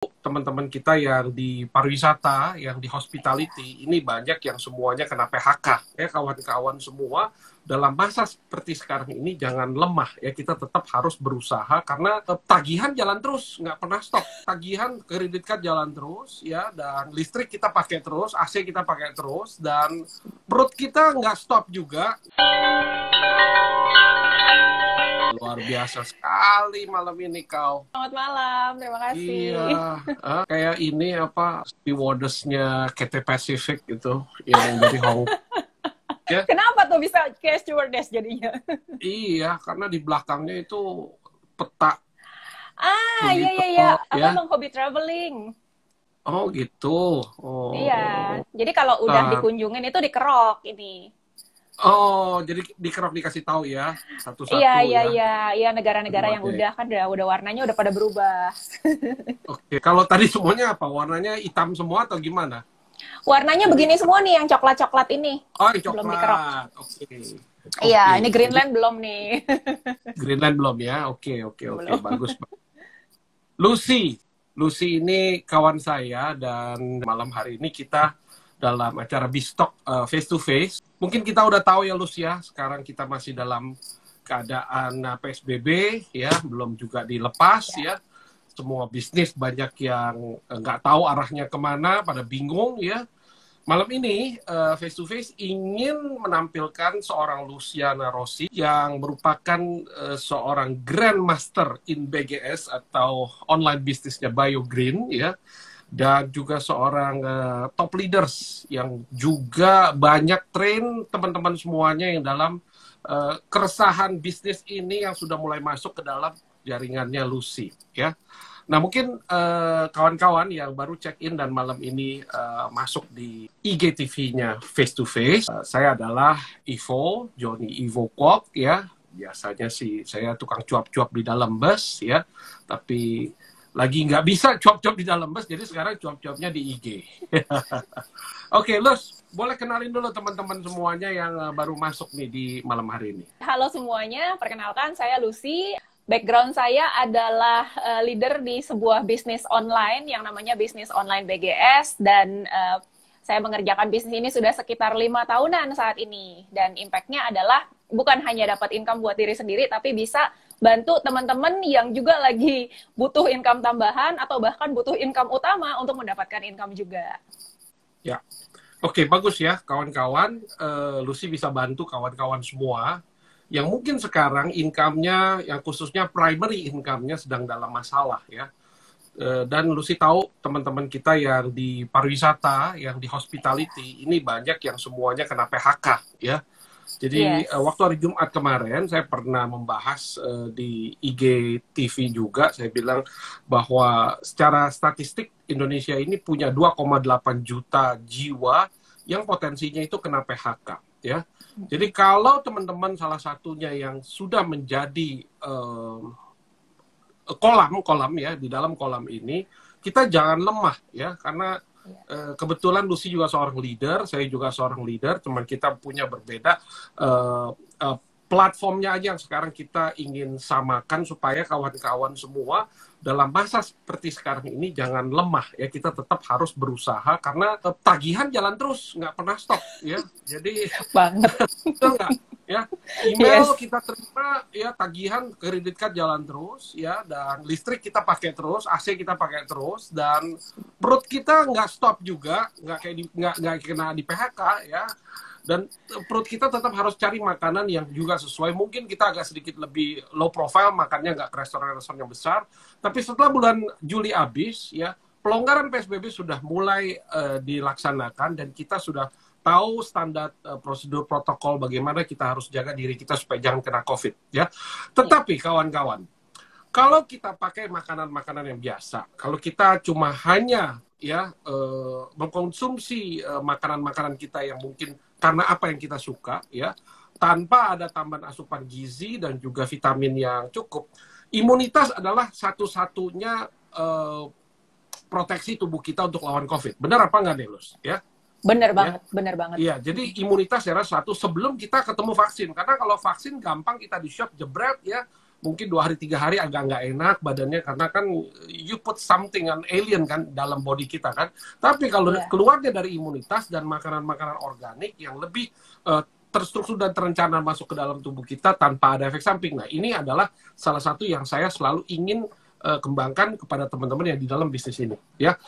teman-teman kita yang di pariwisata, yang di hospitality, ini banyak yang semuanya kena PHK. Ya, kawan-kawan semua, dalam masa seperti sekarang ini jangan lemah. Ya, kita tetap harus berusaha karena tagihan jalan terus, nggak pernah stop. Tagihan kredit card jalan terus, ya, dan listrik kita pakai terus, AC kita pakai terus, dan perut kita nggak stop juga. Luar biasa sekali malam ini kau. Selamat malam, terima Iya, kasih. kayak ini apa stewardess-nya Cathay Pacific itu yang dari Hong Kong. Ya, Kenapa tuh bisa kayak stewardess jadinya? iya, karena di belakangnya itu peta Iya, begitu, iya, iya. Aku ya. emang hobi traveling. Oh gitu. Iya. Oh, Jadi kalau udah tar. dikunjungin itu dikerok ini. Oh, jadi dikerok dikasih tahu ya, Iya, satu-satu iya, ya. iya. Iya, negara-negara Aduh, yang adek. udah kan udah warnanya udah pada berubah. Oke, kalau tadi semuanya apa? Warnanya hitam semua atau gimana? Warnanya Jadi, begini semua nih yang coklat-coklat ini. oh, yang Belum dikerok. coklat. Oke. Iya, Oke. ini Jadi Greenland belum nih. Greenland belum ya? Oke, oke, oke. Belum. Bagus. Lucy. Lucy ini kawan saya dan malam hari ini kita dalam acara Bistok face to face. Mungkin kita udah tahu ya Lucy ya, sekarang kita masih dalam keadaan PSBB ya, belum juga dilepas Ya. ya. Semua bisnis banyak yang nggak tahu arahnya kemana, pada bingung ya. Malam ini face to face ingin menampilkan seorang Luciana Rossi yang merupakan seorang grandmaster in BGS atau online bisnisnya BioGreen ya, dan juga seorang top leaders yang juga banyak train teman-teman semuanya yang dalam keresahan bisnis ini yang sudah mulai masuk ke dalam jaringannya Lucy ya. Nah, mungkin kawan-kawan yang baru check-in dan malam ini masuk di IGTV-nya Face to Face, saya adalah Ivo, Johnny Ivo Kwok ya. Biasanya sih saya tukang cuap-cuap di dalam bus ya, tapi lagi nggak bisa cuap-cuap di dalam bus, jadi sekarang cuap-cuapnya di IG. Oke, Lus, boleh kenalin dulu teman-teman semuanya yang baru masuk nih di malam hari ini. Halo semuanya, perkenalkan saya Lucy. Background saya adalah leader di sebuah bisnis online yang namanya Bisnis Online BGS, dan saya mengerjakan bisnis ini sudah sekitar 5 tahunan saat ini. Dan impact-nya adalah bukan hanya dapat income buat diri sendiri, tapi bisa bantu teman-teman yang juga lagi butuh income tambahan atau bahkan butuh income utama untuk mendapatkan income juga. Ya, oke, bagus ya kawan-kawan. Lucy bisa bantu kawan-kawan semua yang mungkin sekarang income-nya, yang khususnya primary income-nya sedang dalam masalah ya. Dan Lucy tahu teman-teman kita yang di pariwisata, yang di hospitality, ini banyak yang semuanya kena PHK ya. Jadi Yes. waktu hari Jumat kemarin saya pernah membahas di IG TV juga, saya bilang bahwa secara statistik Indonesia ini punya 2,8 juta jiwa yang potensinya itu kena PHK ya. Jadi kalau teman-teman salah satunya yang sudah menjadi kolam ya, di dalam kolam ini kita jangan lemah ya, karena kebetulan Lucy juga seorang leader, saya juga seorang leader, cuman kita punya berbeda platformnya aja yang sekarang kita ingin samakan supaya kawan-kawan semua dalam masa seperti sekarang ini jangan lemah ya, kita tetap harus berusaha karena tagihan jalan terus, nggak pernah stop ya. Jadi Banget. betul nggak ya, email Yes. kita terima ya, tagihan kredit card jalan terus ya, dan listrik kita pakai terus, AC kita pakai terus, dan perut kita nggak stop juga, nggak kena di PHK ya, dan perut kita tetap harus cari makanan yang juga sesuai. Mungkin kita agak sedikit lebih low profile, makannya nggak ke restoran-restoran yang besar, tapi setelah bulan Juli habis ya, pelonggaran PSBB sudah mulai dilaksanakan, dan kita sudah tahu standar prosedur protokol bagaimana kita harus jaga diri kita supaya jangan kena COVID ya. Tetapi kawan-kawan, kalau kita pakai makanan-makanan yang biasa, kalau kita cuma hanya ya mengkonsumsi makanan-makanan kita yang mungkin karena apa yang kita suka ya, tanpa ada tambahan asupan gizi dan juga vitamin yang cukup, imunitas adalah satu-satunya proteksi tubuh kita untuk lawan COVID. Benar apa nggak nih, Lus? Ya, Bener ya. banget, bener banget. Iya, jadi imunitas adalah satu sebelum kita ketemu vaksin. Karena kalau vaksin gampang kita di shot jebret ya, mungkin 2 hari 3 hari agak nggak enak badannya karena kan you put something an alien kan dalam body kita kan. Tapi kalau keluarnya dari imunitas dan makanan-makanan organik yang lebih terstruktur dan terencana masuk ke dalam tubuh kita tanpa ada efek samping. Nah, ini adalah salah satu yang saya selalu ingin kembangkan kepada teman-teman yang di dalam bisnis ini. Ya,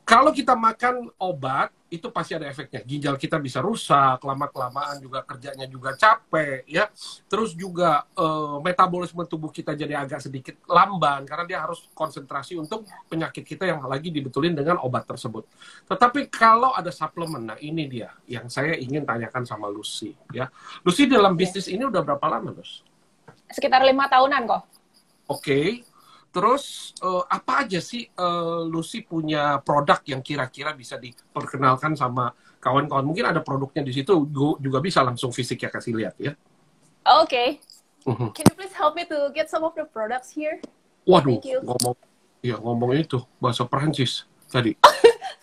kalau kita makan obat itu pasti ada efeknya. Ginjal kita bisa rusak, lama-kelamaan juga kerjanya juga capek, ya. Terus juga metabolisme tubuh kita jadi agak sedikit lamban karena dia harus konsentrasi untuk penyakit kita yang lagi dibetulin dengan obat tersebut. Tetapi kalau ada suplemen, nah ini dia yang saya ingin tanyakan sama Lucy, ya. Lucy dalam bisnis ini udah berapa lama, Lus? Sekitar 5 tahunan kok. Oke. Terus apa aja sih Lucy punya produk yang kira-kira bisa diperkenalkan sama kawan-kawan? Mungkin ada produknya di situ, juga bisa langsung fisik ya kasih lihat ya. Oke. Can you please help me to get some of the products here? Waduh, ngomong itu bahasa Perancis tadi.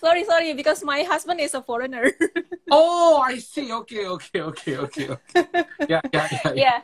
Sorry, because my husband is a foreigner. Oh, I see. Oke. Ya.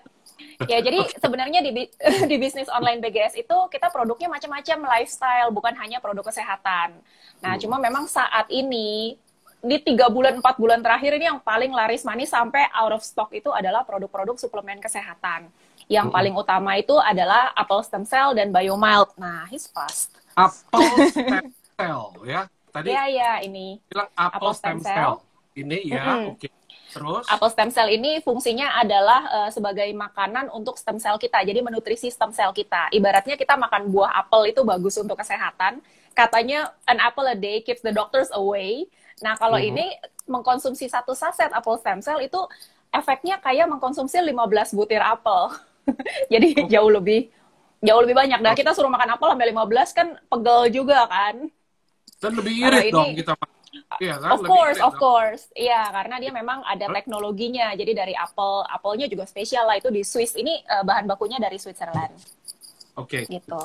Ya, jadi sebenarnya di bisnis online BGS itu kita produknya macam-macam lifestyle, bukan hanya produk kesehatan. Nah, cuma memang saat ini, di 3 bulan, 4 bulan terakhir ini yang paling laris manis sampai out of stock itu adalah produk-produk suplemen kesehatan. Yang paling utama itu adalah apple stem cell dan Biomild. Nah, he's fast. Apple stem cell, ya? Tadi ya, ini. Bilang apple stem cell. Ini ya, oke. Terus? Apple stem cell ini fungsinya adalah sebagai makanan untuk stem cell kita. Jadi menutrisi stem cell kita. Ibaratnya kita makan buah apel itu bagus untuk kesehatan. Katanya an apple a day keeps the doctors away. Nah, kalau ini mengkonsumsi 1 saset apple stem cell itu efeknya kayak mengkonsumsi 15 butir apel. Jadi jauh lebih banyak. Nah, kita suruh makan apel sampai 15 kan pegel juga kan. Dan lebih irit dong kita. Iya, kan? Of course. Iya, karena dia memang ada teknologinya. Jadi dari apelnya juga spesial lah. Itu di Swiss. Ini bahan bakunya dari Switzerland. Oke. Gitu.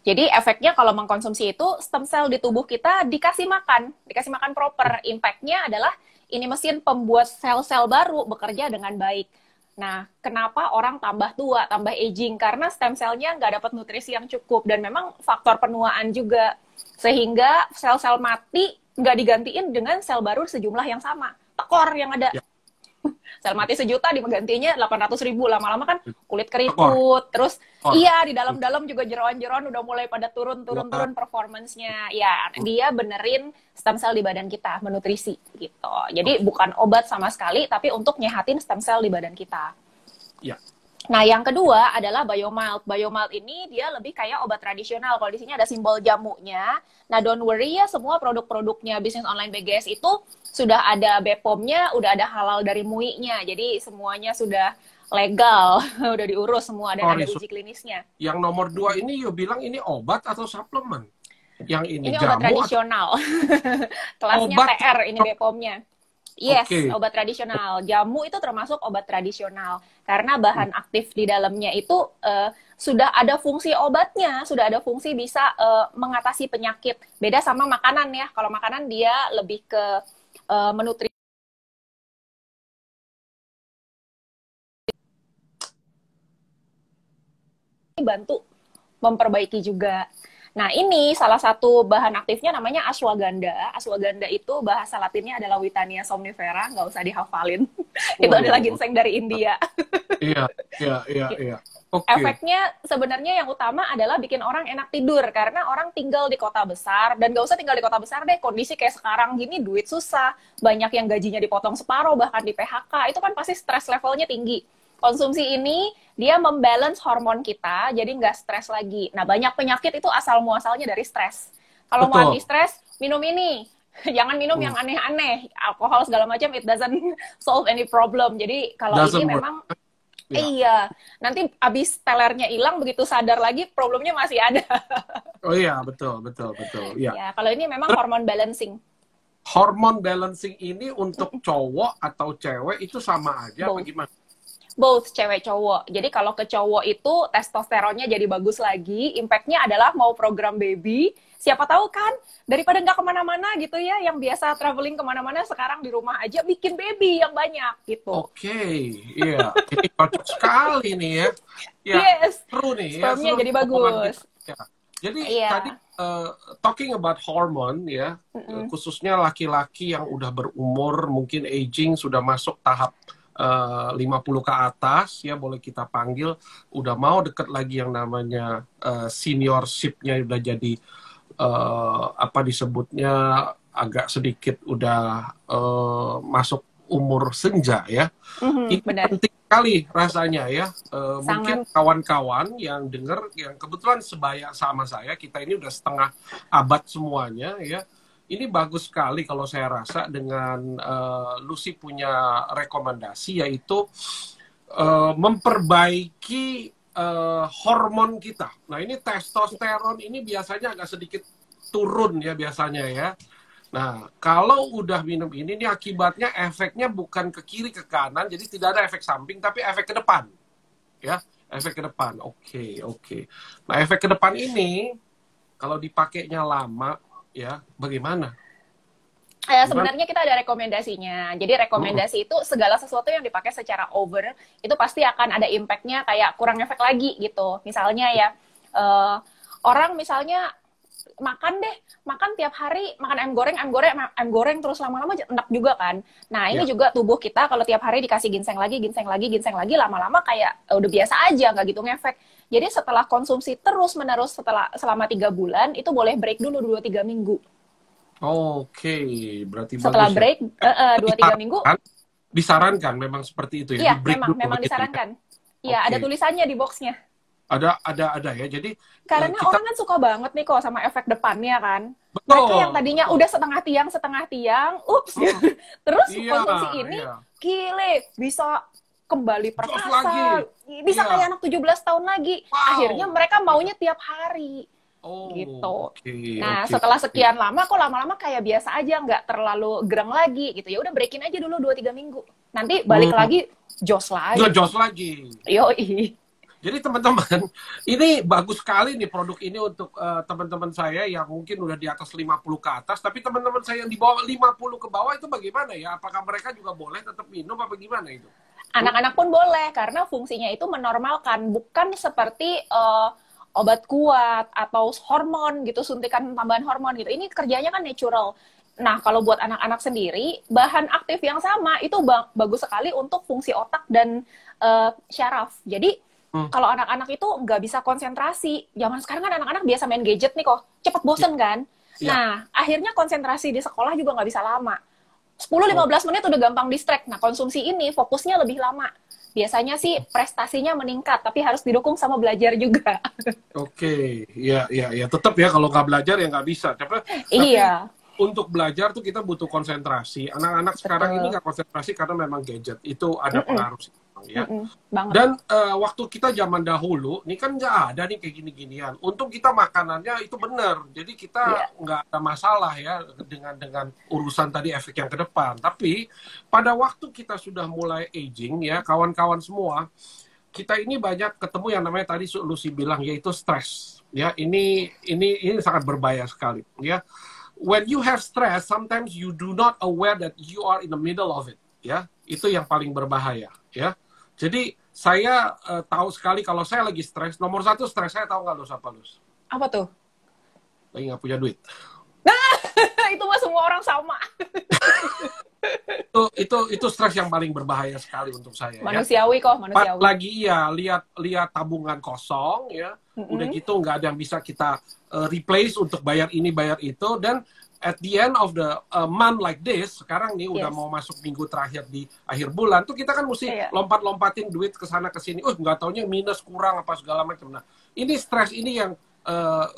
Jadi efeknya kalau mengkonsumsi itu, stem cell di tubuh kita dikasih makan proper. Impact-nya adalah ini mesin pembuat sel-sel baru bekerja dengan baik. Nah, kenapa orang tambah tua, tambah aging? Karena stem cell-nya nggak dapat nutrisi yang cukup. Dan memang faktor penuaan juga. Sehingga sel-sel mati nggak digantiin dengan sel baru sejumlah yang sama. Tekor yang ada. Ya. Sel mati 1 juta digantinya 800.000. Lama-lama kan kulit keriput. Terus iya, di dalam-dalam juga jeroan-jeroan udah mulai pada turun performance-nya. Ya, dia benerin stem cell di badan kita, menutrisi gitu. Jadi bukan obat sama sekali, tapi untuk nyehatin stem cell di badan kita. Ya. Nah, yang kedua adalah Biomild. Biomild ini dia lebih kayak obat tradisional. Kalau di sini ada simbol jamunya. Nah, don't worry ya, semua produk-produknya bisnis online BGS itu sudah ada BPOM-nya, udah ada halal dari MUI-nya. Jadi semuanya sudah legal, udah diurus semua dan ada uji klinisnya. Yang nomor 2 ini you bilang ini obat atau suplemen? Yang ini jamu obat tradisional. Kelasnya obat TR ini BPOM-nya. Yes, obat tradisional. Jamu itu termasuk obat tradisional. Karena bahan aktif di dalamnya itu sudah ada fungsi obatnya, sudah ada fungsi bisa mengatasi penyakit. Beda sama makanan ya. Kalau makanan dia lebih ke menutrisi. Bantu memperbaiki juga. Nah, ini salah satu bahan aktifnya namanya ashwagandha. Ashwagandha itu bahasa latinnya adalah Witania somnifera, nggak usah dihafalin. Itu adalah ginseng dari India. Iya. Okay. Efeknya sebenarnya yang utama adalah bikin orang enak tidur, karena orang tinggal di kota besar, dan nggak usah tinggal di kota besar deh, kondisi kayak sekarang gini, duit susah, banyak yang gajinya dipotong separuh, bahkan di PHK, itu kan pasti stres levelnya tinggi. Konsumsi ini, dia membalance hormon kita, jadi nggak stres lagi. Nah, banyak penyakit itu asal-muasalnya dari stres. Kalau mau anti-stres, minum ini. Jangan minum yang aneh-aneh. Alkohol segala macam, it doesn't solve any problem. Jadi, kalau ini memang, iya. Nanti abis telernya hilang, begitu sadar lagi, problemnya masih ada. Oh iya, betul. Ya, kalau ini memang hormon balancing. Hormon balancing ini untuk cowok atau cewek itu sama aja apa gimana? Both, cewek cowok. Jadi kalau ke cowok itu testosteronnya jadi bagus lagi, impact-nya adalah mau program baby, siapa tahu kan, daripada nggak kemana-mana gitu ya, yang biasa traveling kemana-mana, sekarang di rumah aja bikin baby yang banyak gitu. Oke, iya. Ini cocok sekali nih ya. Ya, Yes, seru nih ya, spermnya seru jadi nih omongan bagus. kita. Ya. Jadi Iya. tadi talking about hormone ya, khususnya laki-laki yang udah berumur, mungkin aging, sudah masuk tahap 50 ke atas ya, boleh kita panggil, udah mau deket lagi yang namanya seniorship-nya udah jadi apa disebutnya agak sedikit udah masuk umur senja ya. Ini Benar. penting sekali rasanya ya. Mungkin Sangat. kawan-kawan yang dengar, yang kebetulan sebaya sama saya, kita ini udah setengah abad semuanya ya. Ini bagus sekali kalau saya rasa dengan Lucy punya rekomendasi, yaitu memperbaiki hormon kita. Nah ini testosteron ini biasanya agak sedikit turun ya biasanya ya. Nah, kalau udah minum ini akibatnya efeknya bukan ke kiri ke kanan, jadi tidak ada efek samping, tapi efek ke depan, ya, efek ke depan. Oke. Nah, efek ke depan ini kalau dipakainya lama, ya, bagaimana? Sebenarnya kita ada rekomendasinya. Jadi rekomendasi itu segala sesuatu yang dipakai secara over itu pasti akan ada impact-nya kayak kurang efek lagi gitu. Misalnya ya orang misalnya makan tiap hari, makan ayam goreng terus lama-lama enak juga kan. Nah ini juga tubuh kita kalau tiap hari dikasih ginseng lagi, lama-lama kayak udah biasa aja, nggak gitu ngefek. Jadi setelah konsumsi terus-menerus selama 3 bulan, itu boleh break dulu 2-3 minggu. Oke, berarti setelah bagus break ya. 2-3 minggu. Disarankan memang seperti itu Iya, ya. memang disarankan. Iya, ada tulisannya di boxnya. Ada ya. Jadi karena orang kan suka banget nih kok sama efek depannya kan. Betul, mereka yang tadinya udah setengah tiang, terus konsumsi ini gile bisa kembali perkasa, bisa kayak anak 17 tahun lagi. Akhirnya mereka maunya tiap hari. Gitu. Nah, setelah sekian lama kok lama-lama kayak biasa aja, nggak terlalu gereng lagi gitu. Ya udah breakin aja dulu 2-3 minggu. Nanti balik lagi jos lagi. Yoi. Jadi teman-teman, ini bagus sekali nih produk ini untuk teman-teman saya yang mungkin udah di atas 50 ke atas, tapi teman-teman saya yang di bawah 50 ke bawah itu bagaimana ya? Apakah mereka juga boleh tetap minum apa gimana itu? Anak-anak pun boleh, karena fungsinya itu menormalkan, bukan seperti obat kuat atau hormon gitu, suntikan tambahan hormon gitu. Ini kerjanya kan natural. Nah, kalau buat anak-anak sendiri, bahan aktif yang sama itu bagus sekali untuk fungsi otak dan syaraf. Jadi kalau anak-anak itu nggak bisa konsentrasi. Zaman sekarang kan anak-anak biasa main gadget nih kok. Cepet bosen kan? Nah, akhirnya konsentrasi di sekolah juga nggak bisa lama. 10-15 menit udah gampang distract. Nah, konsumsi ini fokusnya lebih lama. Biasanya sih prestasinya meningkat, tapi harus didukung sama belajar juga. Oke, ya. Tetap ya, kalau nggak belajar ya nggak bisa. Tapi untuk belajar tuh kita butuh konsentrasi. Anak-anak sekarang ini nggak konsentrasi karena memang gadget. Itu ada pengaruh sih. Ya. Dan waktu kita zaman dahulu, ini kan nggak ada nih kayak gini-ginian. Untung kita makanannya itu benar, jadi kita nggak ada masalah ya dengan urusan tadi efek yang ke depan. Tapi pada waktu kita sudah mulai aging ya, kawan-kawan semua, kita ini banyak ketemu yang namanya tadi Lucy bilang, yaitu stres. Ya, ini sangat berbahaya sekali. Ya, when you have stress, sometimes you do not aware that you are in the middle of it. Ya, itu yang paling berbahaya. Ya. Jadi saya tahu sekali kalau saya lagi stres, nomor satu stres saya tahu nggak Lus apa Lus? Apa tuh? Lagi nggak punya duit. Nah, itu mah semua orang sama. itu stres yang paling berbahaya sekali untuk saya. Manusiawi kok, manusiawi. Lagi ya lihat tabungan kosong ya, udah gitu nggak ada yang bisa kita replace untuk bayar ini bayar itu, dan at the end of the month like this, sekarang nih udah mau masuk minggu terakhir di akhir bulan, tuh kita kan mesti lompat-lompatin duit ke sana ke sini. Nggak taunya minus, kurang apa segala macam. Nah, ini stres ini yang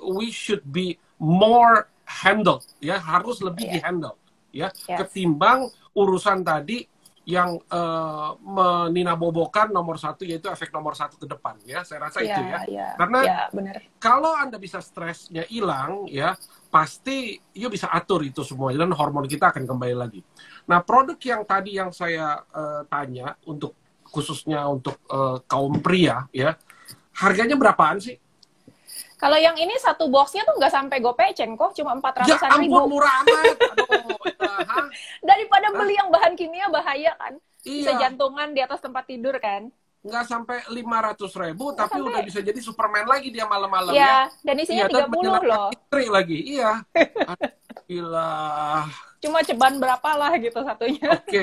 we should be more handled, ya, harus lebih di-handle, ya, ketimbang urusan tadi yang meninabobokan nomor satu, yaitu efek nomor satu ke depan, ya, saya rasa itu ya. Karena kalau Anda bisa stresnya hilang, ya, pasti you bisa atur itu semua dan hormon kita akan kembali lagi. Nah, produk yang tadi yang saya tanya untuk khususnya untuk kaum pria, ya, harganya berapaan sih? Kalau yang ini satu boxnya tuh nggak sampai gopeceng kok, cuma 400-an ribu. Ya ampun, murah amat. Daripada beli yang bahan kimia bahaya kan. Bisa jantungan di atas tempat tidur kan. nggak sampai 500.000, Nggak tapi sampai. udah bisa jadi Superman lagi dia malam-malam ya. Ya, dan isinya Iya, dan 30 menyelamatkan loh. istri lagi. Iya. Gila. Cuma ceban berapa lah gitu satunya. Oke,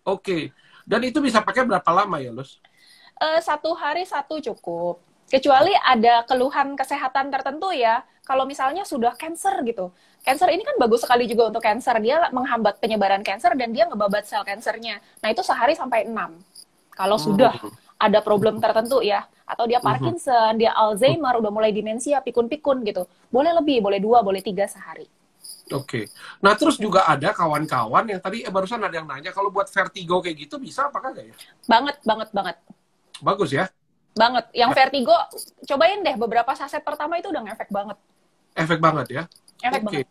oke. Dan itu bisa pakai berapa lama ya, Lus? 1 hari 1 cukup. Kecuali ada keluhan kesehatan tertentu ya. Kalau misalnya sudah cancer gitu. Cancer ini kan bagus sekali juga untuk cancer. Dia menghambat penyebaran cancer dan dia ngebabat sel cancernya. Nah itu sehari sampai 6. Kalau sudah ada problem tertentu ya. Atau dia Parkinson, dia Alzheimer, udah mulai demensia, pikun-pikun gitu. Boleh lebih, boleh 2, boleh 3 sehari. Oke. Nah, terus juga ada kawan-kawan yang tadi barusan ada yang nanya, kalau buat vertigo kayak gitu bisa apa kagak ya? Banget, banget, banget. Bagus ya? Banget. Yang vertigo, cobain deh beberapa saset pertama itu udah ngefek banget. Efek banget ya? Efek Oke. banget.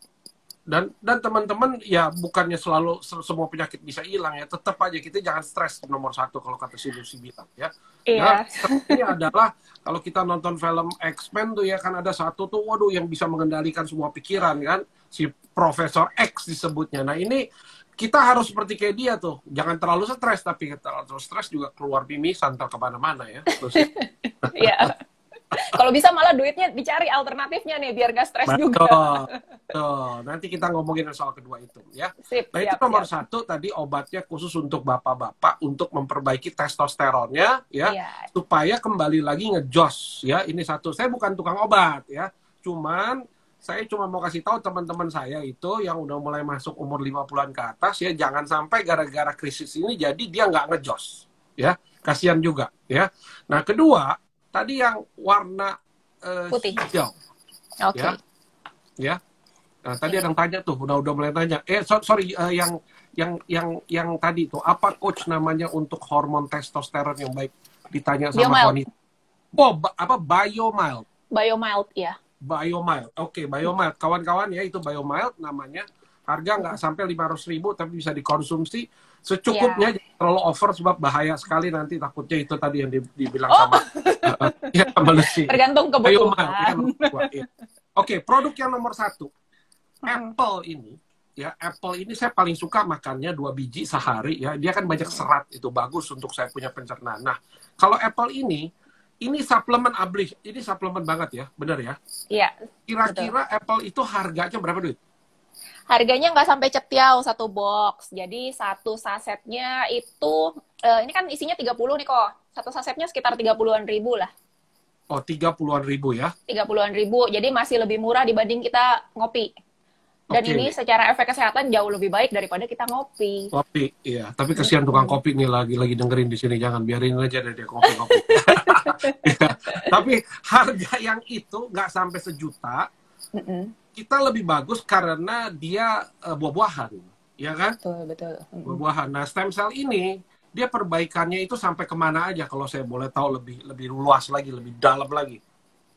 Dan teman-teman ya bukannya selalu semua penyakit bisa hilang ya, tetap aja kita jangan stres nomor 1 kalau kata si Lucy bilang ya. Iya. Ini adalah kalau kita nonton film X-Men tuh ya kan ada satu tuh waduh yang bisa mengendalikan semua pikiran kan, si Profesor X disebutnya. Nah ini kita harus seperti kayak dia tuh, jangan terlalu stres, tapi terlalu stres juga keluar mimisan atau kemana-mana ya. Iya. Kalau bisa malah duitnya dicari alternatifnya nih biar nggak stres juga. Tuh, nanti kita ngomongin soal kedua itu ya. Sip, Nah itu nomor 1 tadi obatnya khusus untuk bapak-bapak untuk memperbaiki testosteronnya ya, supaya kembali lagi ngejos ya. Ini satu, saya bukan tukang obat ya, saya cuma mau kasih tahu teman-teman saya itu yang udah mulai masuk umur 50-an ke atas ya, jangan sampai gara-gara krisis ini jadi dia nggak ngejos ya, kasihan juga ya. Nah kedua tadi yang warna putih hijau. Oke. Ya. Nah, tadi ada yang tanya tuh, udah mulai tanya. Sorry, yang tadi tuh, apa coach namanya untuk hormon testosteron yang baik? Ditanya sama wanita. Oh, apa Biomild? Biomild ya. Biomild. Oke, Biomild. Kawan-kawan ya itu Biomild namanya. Harga nggak sampai 500.000 tapi bisa dikonsumsi secukupnya, jangan terlalu over sebab bahaya sekali nanti takutnya itu tadi yang dibilang sama sama Lucy. Tergantung kebutuhan. Oke, produk yang nomor 1 Apple ini ya, Apple ini saya paling suka makannya 2 biji sehari ya, dia kan banyak serat, itu bagus untuk saya punya pencernaan. Nah kalau Apple ini suplemen ablis, ini suplemen banget ya, bener ya? Iya. Kira-kira Apple itu harganya berapa duit? Harganya nggak sampai cetiau 1 box. Jadi 1 sasetnya itu, ini kan isinya 30 nih kok. 1 sasetnya sekitar 30-an ribu lah. Oh, 30-an ribu ya? 30-an ribu. Jadi masih lebih murah dibanding kita ngopi. Dan ini secara efek kesehatan jauh lebih baik daripada kita ngopi. Kopi, iya. Tapi kasihan tukang kopi nih lagi dengerin di sini. Jangan biarin aja deh dia kopi-kopi. Ya. Tapi harga yang itu nggak sampai sejuta. Kita lebih bagus karena dia buah-buahan, ya kan? Betul. Buah-buahan. Nah, stem cell ini dia perbaikannya itu sampai kemana aja kalau saya boleh tahu lebih luas lagi, lebih dalam lagi.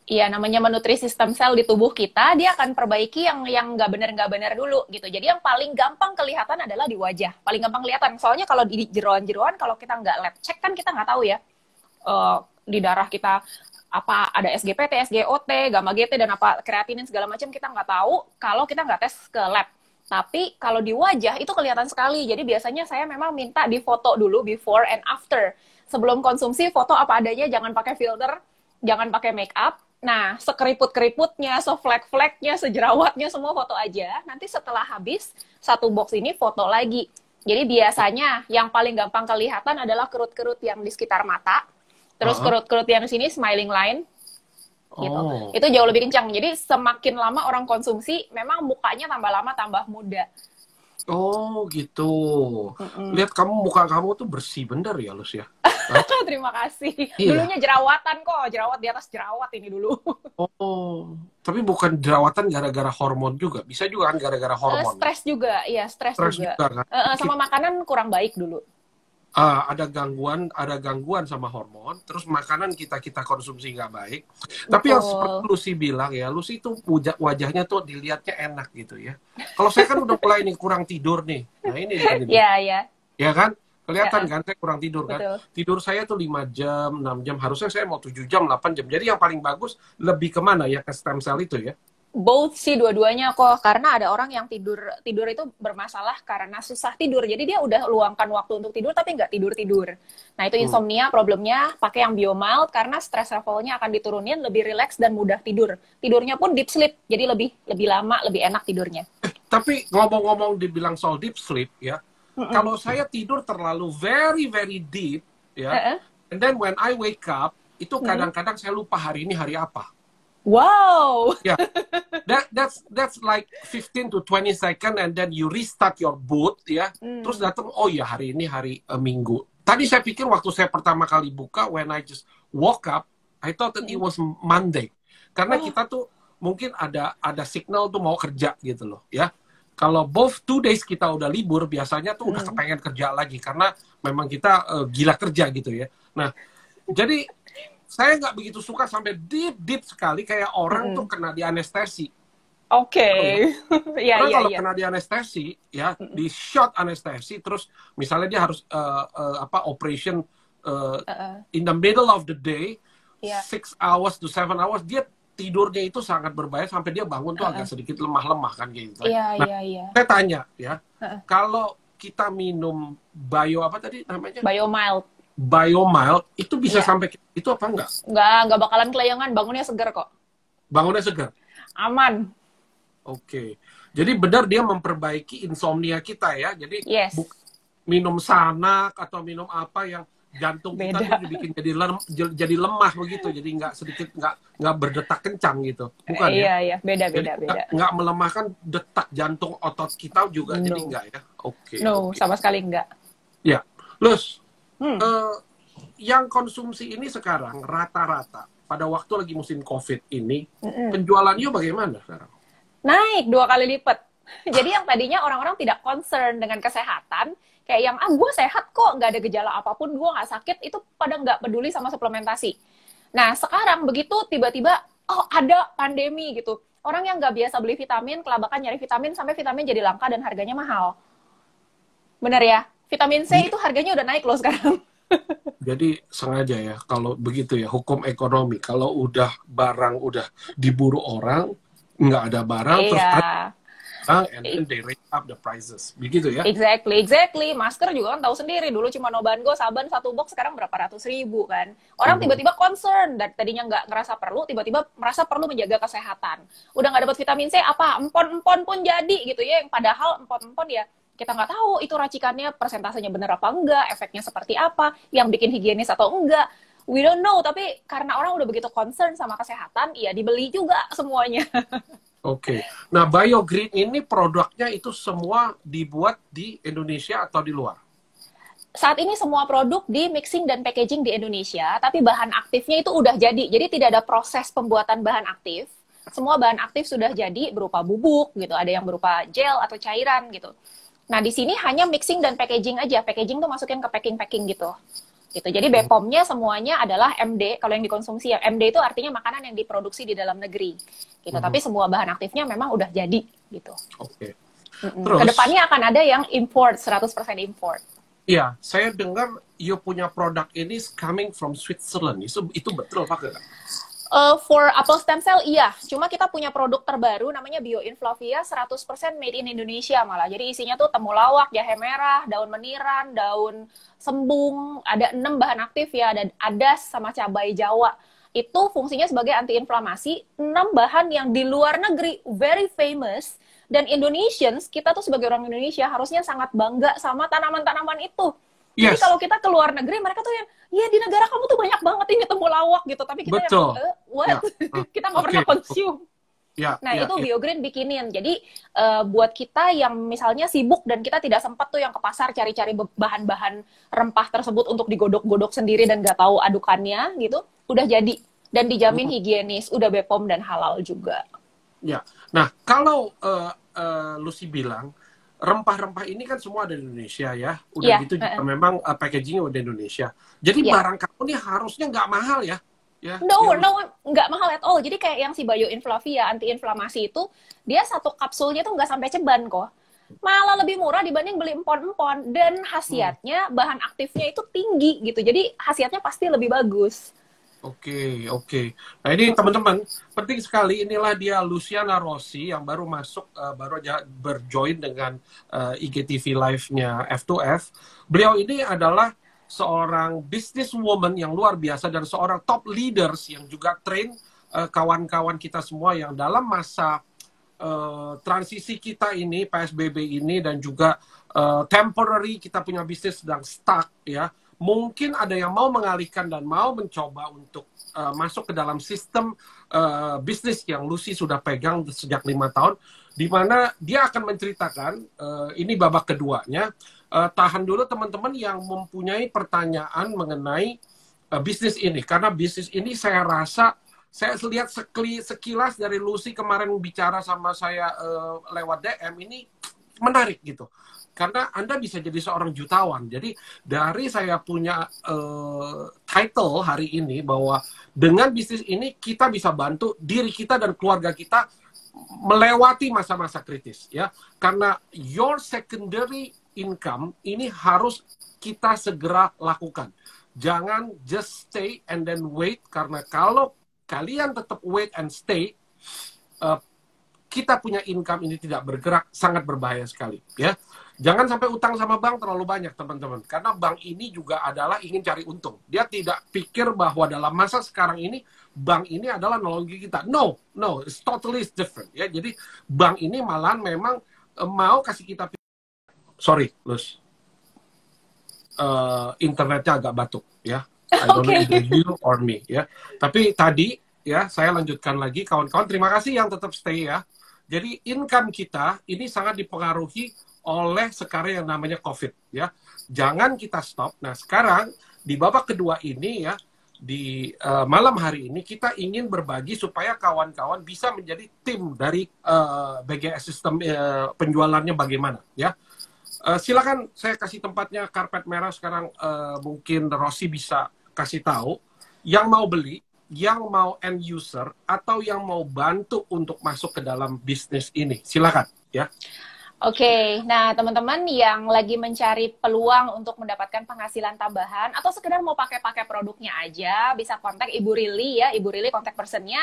Iya, namanya menutrisi stem cell di tubuh kita, dia akan perbaiki yang nggak benar dulu gitu. Jadi yang paling gampang kelihatan adalah di wajah, paling gampang kelihatan. Soalnya kalau di jeroan-jeroan, kalau kita nggak lab check kan kita nggak tahu ya di darah kita apa ada SGPT, SGOT, gamma GT dan apa kreatinin segala macam kita nggak tahu kalau kita nggak tes ke lab. Tapi kalau di wajah itu kelihatan sekali. Jadi biasanya saya memang minta difoto dulu before and after. Sebelum konsumsi foto apa adanya, jangan pakai filter, jangan pakai make up. Nah, sekeriput-keriputnya, seflek-fleknya, sejerawatnya semua foto aja. Nanti setelah habis 1 box ini foto lagi. Jadi biasanya yang paling gampang kelihatan adalah kerut-kerut yang di sekitar mata. Terus kerut-kerut yang di sini smiling line. Gitu. Itu jauh lebih kencang. Jadi semakin lama orang konsumsi, memang mukanya tambah lama tambah muda. Oh gitu. Lihat muka kamu tuh bersih bener ya, Lus ya. Terima kasih. Dulunya jerawatan kok, jerawat di atas jerawat ini dulu. Oh, tapi bukan jerawatan gara-gara hormon juga. Bisa juga kan gara-gara hormon. Stres juga, iya stres juga. Kan? Sama makanan kurang baik dulu. Ada gangguan sama hormon, terus makanan kita konsumsi nggak baik. Tapi yang seperti Lucy bilang ya, Lucy itu wajahnya tuh dilihatnya enak gitu ya. Kalau saya kan udah mulai nih kurang tidur nih. Nah ini. Iya. Ya kan? Kelihatan kan saya kurang tidur kan? Betul. Tidur saya tuh 5 jam, 6 jam. Harusnya saya mau 7 jam, 8 jam. Jadi yang paling bagus lebih kemana ya? Ke stem cell itu ya? Both sih, dua-duanya kok. Karena ada orang yang tidur itu bermasalah karena susah tidur. Jadi dia udah luangkan waktu untuk tidur tapi nggak tidur-tidur. Nah itu insomnia problemnya, pakai yang Biomild karena stress levelnya akan diturunin, lebih relax dan mudah tidur. Tidurnya pun deep sleep, jadi lebih lama, lebih enak tidurnya. Tapi ngomong-ngomong dibilang soal deep sleep ya, kalau saya tidur terlalu very very deep ya, and then when I wake up itu kadang-kadang saya lupa hari ini hari apa. Wow. Yeah, that's like 15 to 20 second and then you restart your boot ya. Terus datang, oh ya hari ini hari Minggu. Tadi saya pikir waktu saya pertama kali buka, when I just woke up, I thought that it was Monday. Karena kita tuh mungkin ada signal tuh mau kerja gitu loh ya. Kalau both 2 days kita udah libur, biasanya tuh udah kepengen kerja lagi karena memang kita gila kerja gitu ya. Nah, jadi saya nggak begitu suka sampai deep sekali kayak orang tuh kena di anestesi. Oke. Karena kalau kena di anestesi ya, di shot anestesi, terus misalnya dia harus operation in the middle of the day, 6 hours to 7 hours, dia tidurnya itu sangat berbahaya sampai dia bangun tuh agak sedikit lemah-lemah kan gitu. Saya tanya ya, kalau kita minum apa tadi namanya? Biomild itu bisa sampai itu apa enggak? Enggak bakalan kelayangan, bangunnya segar kok. Bangunnya segar? Aman. Oke. Jadi benar dia memperbaiki insomnia kita ya. Jadi minum Sanak atau minum apa yang jantung kita tuh dibikin jadi lemah begitu. Jadi nggak berdetak kencang gitu. Bukan ya? Iya, beda. Nggak melemahkan detak jantung otot kita juga jadi enggak ya? Oke. Sama sekali enggak. Ya. Lus, yang konsumsi ini sekarang rata-rata pada waktu lagi musim COVID ini, penjualannya bagaimana sekarang? Naik 2 kali lipat. Jadi yang tadinya orang-orang tidak concern dengan kesehatan, kayak yang gue sehat kok, nggak ada gejala apapun, gue nggak sakit, itu pada nggak peduli sama suplementasi. Nah sekarang begitu tiba-tiba ada pandemi gitu, orang yang nggak biasa beli vitamin, kelabakan nyari vitamin sampai vitamin jadi langka dan harganya mahal. Bener ya? Vitamin C itu harganya udah naik loh sekarang. Jadi sengaja ya, kalau begitu ya, hukum ekonomi. Kalau udah barang udah diburu orang, nggak ada barang, terus and then they raise up the prices. Begitu ya? Exactly. Masker juga kan tahu sendiri, dulu cuma Nobango, Saban 1 box, sekarang berapa ratus ribu kan. Orang tiba-tiba concern, dan tadinya nggak ngerasa perlu, tiba-tiba merasa perlu menjaga kesehatan. Udah nggak dapat vitamin C, apa? Empon-empon pun jadi gitu ya, yang padahal empon-empon ya, kita nggak tahu itu racikannya persentasenya bener apa enggak, efeknya seperti apa, yang bikin higienis atau enggak. We don't know, tapi karena orang udah begitu concern sama kesehatan, ya dibeli juga semuanya. Oke. Nah, BioGreen ini produknya itu semua dibuat di Indonesia atau di luar? Saat ini semua produk di mixing dan packaging di Indonesia, tapi bahan aktifnya itu udah jadi. Jadi tidak ada proses pembuatan bahan aktif. Semua bahan aktif sudah jadi berupa bubuk gitu, ada yang berupa gel atau cairan gitu. Nah, di sini hanya mixing dan packaging aja. Packaging tuh masukin ke packing-packing gitu. Jadi BPOM-nya semuanya adalah MD, kalau yang dikonsumsi ya. MD itu artinya makanan yang diproduksi di dalam negeri. Gitu. Tapi semua bahan aktifnya memang udah jadi gitu. Oke. Terus kedepannya akan ada yang import, 100% import. Iya, saya dengar you punya produk ini coming from Switzerland. Itu betul Pak? For apple stem cell, iya. Cuma kita punya produk terbaru namanya Bioinflavia 100% made in Indonesia malah. Jadi isinya tuh temulawak, jahe merah, daun meniran, daun sembung, ada 6 bahan aktif ya, ada adas sama cabai Jawa. Itu fungsinya sebagai antiinflamasi, 6 bahan yang di luar negeri very famous. Dan Indonesians, kita tuh sebagai orang Indonesia harusnya sangat bangga sama tanaman-tanaman itu. Jadi kalau kita ke luar negeri, mereka tuh yang, ya di negara kamu tuh banyak banget ini temulawak gitu. Tapi kita yang, what? Kita nggak pernah consume. Itu BioGreen bikinin. Jadi buat kita yang misalnya sibuk dan kita tidak sempat tuh yang ke pasar cari-cari bahan-bahan rempah tersebut untuk digodok-godok sendiri dan nggak tahu adukannya gitu, udah jadi. Dan dijamin higienis, udah BPOM dan halal juga. Ya, nah kalau Lucy bilang, rempah-rempah ini kan semua ada di Indonesia ya. Udah gitu juga memang packagingnya udah Indonesia. Jadi barang kamu nih harusnya nggak mahal ya? No, nggak mahal at all. Jadi kayak yang si Bioinflavia anti-inflamasi itu, dia satu kapsulnya tuh nggak sampai ceban kok. Malah lebih murah dibanding beli empon-empon. Dan khasiatnya, bahan aktifnya itu tinggi gitu. Jadi khasiatnya pasti lebih bagus. Oke. Nah ini teman-teman, penting sekali. Inilah dia Luciana Rossi yang baru masuk, baru aja berjoin dengan IGTV Live-nya F2F. Beliau ini adalah seorang businesswoman yang luar biasa dan seorang top leaders yang juga train kawan-kawan kita semua yang dalam masa transisi kita ini, PSBB ini, dan juga temporary kita punya bisnis sedang stuck ya. Mungkin ada yang mau mengalihkan dan mau mencoba untuk masuk ke dalam sistem bisnis yang Lucy sudah pegang sejak 5 tahun, di mana dia akan menceritakan, ini babak keduanya. Tahan dulu teman-teman yang mempunyai pertanyaan mengenai bisnis ini, karena bisnis ini saya rasa, saya lihat sekilas dari Lucy kemarin bicara sama saya lewat DM, ini menarik gitu. Karena Anda bisa jadi seorang jutawan. Jadi dari saya punya title hari ini bahwa dengan bisnis ini kita bisa bantu diri kita dan keluarga kita melewati masa-masa kritis ya. Karena your secondary income ini harus kita segera lakukan. Jangan just stay and then wait, karena kalau kalian tetap wait and stay, kita punya income ini tidak bergerak, sangat berbahaya sekali ya. Jangan sampai utang sama bank terlalu banyak teman-teman, karena bank ini juga adalah ingin cari untung. Dia tidak pikir bahwa dalam masa sekarang ini bank ini adalah nolongi kita. No, it's totally different ya. Jadi bank ini malah memang mau kasih kita, sorry Lus, internetnya agak batuk ya. I don't know either you or me ya. Tapi tadi ya saya lanjutkan lagi kawan-kawan, terima kasih yang tetap stay ya. Jadi income kita ini sangat dipengaruhi oleh sekarang yang namanya COVID ya. Jangan kita stop. Nah, sekarang di babak kedua ini ya, di malam hari ini kita ingin berbagi supaya kawan-kawan bisa menjadi tim dari BGS sistem penjualannya bagaimana ya. Silakan saya kasih tempatnya karpet merah sekarang, mungkin Rossi bisa kasih tahu yang mau beli, yang mau end user atau yang mau bantu untuk masuk ke dalam bisnis ini. Silakan ya. Oke, nah teman-teman yang lagi mencari peluang untuk mendapatkan penghasilan tambahan atau sekedar mau pakai produknya aja, bisa kontak Ibu Rili ya. Ibu Rili kontak personnya.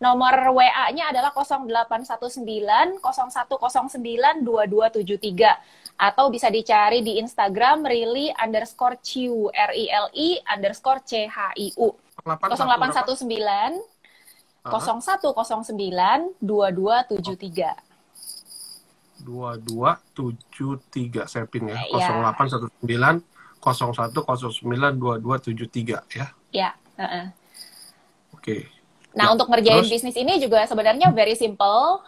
Nomor WA-nya adalah 0819 0109 2273. Atau bisa dicari di Instagram Rili_Chiu, RILI_CHIU. 0819 0109 2273. 2273 saya pin ya. 0819 0109 2273 ya. Ya. Oke. Nah, untuk ngerjain bisnis ini juga sebenarnya very simple.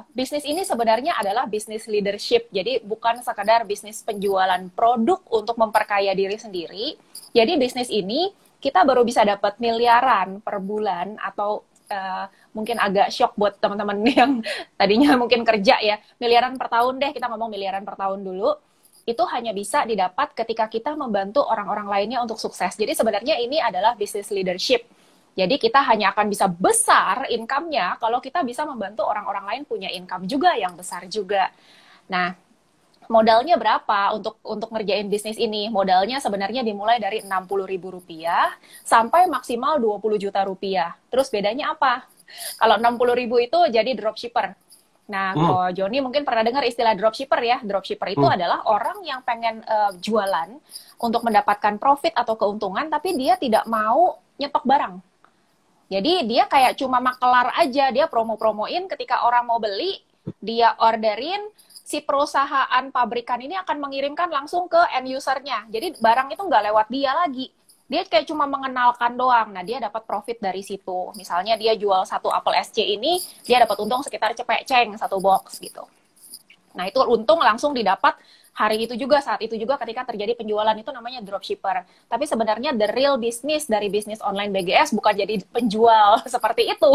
Bisnis ini sebenarnya adalah bisnis leadership. Jadi bukan sekadar bisnis penjualan produk untuk memperkaya diri sendiri. Jadi bisnis ini kita baru bisa dapat miliaran per bulan atau mungkin agak shock buat teman-teman yang tadinya mungkin kerja ya. Miliaran per tahun deh, kita ngomong miliaran per tahun dulu. Itu hanya bisa didapat ketika kita membantu orang-orang lainnya untuk sukses. Jadi sebenarnya ini adalah business leadership. Jadi kita hanya akan bisa besar income-nya kalau kita bisa membantu orang-orang lain punya income juga yang besar juga. Nah, modalnya berapa untuk ngerjain bisnis ini? Modalnya sebenarnya dimulai dari Rp60.000 sampai maksimal Rp20 juta. Terus bedanya apa? Kalau Rp60.000 itu jadi dropshipper. Nah, kalau Joni mungkin pernah dengar istilah dropshipper ya. Dropshipper itu adalah orang yang pengen jualan untuk mendapatkan profit atau keuntungan, tapi dia tidak mau nyetok barang. Jadi dia kayak cuma makelar aja, dia promo-promoin ketika orang mau beli, dia orderin, si perusahaan pabrikan ini akan mengirimkan langsung ke end user-nya. Jadi barang itu nggak lewat dia lagi. Dia kayak cuma mengenalkan doang. Nah, dia dapat profit dari situ. Misalnya dia jual satu apel SC ini, dia dapat untung sekitar cepek-ceng satu box gitu. Nah, itu untung langsung didapat hari itu juga, saat itu juga ketika terjadi penjualan, itu namanya dropshipper. Tapi sebenarnya the real business dari bisnis online BGS bukan jadi penjual seperti itu.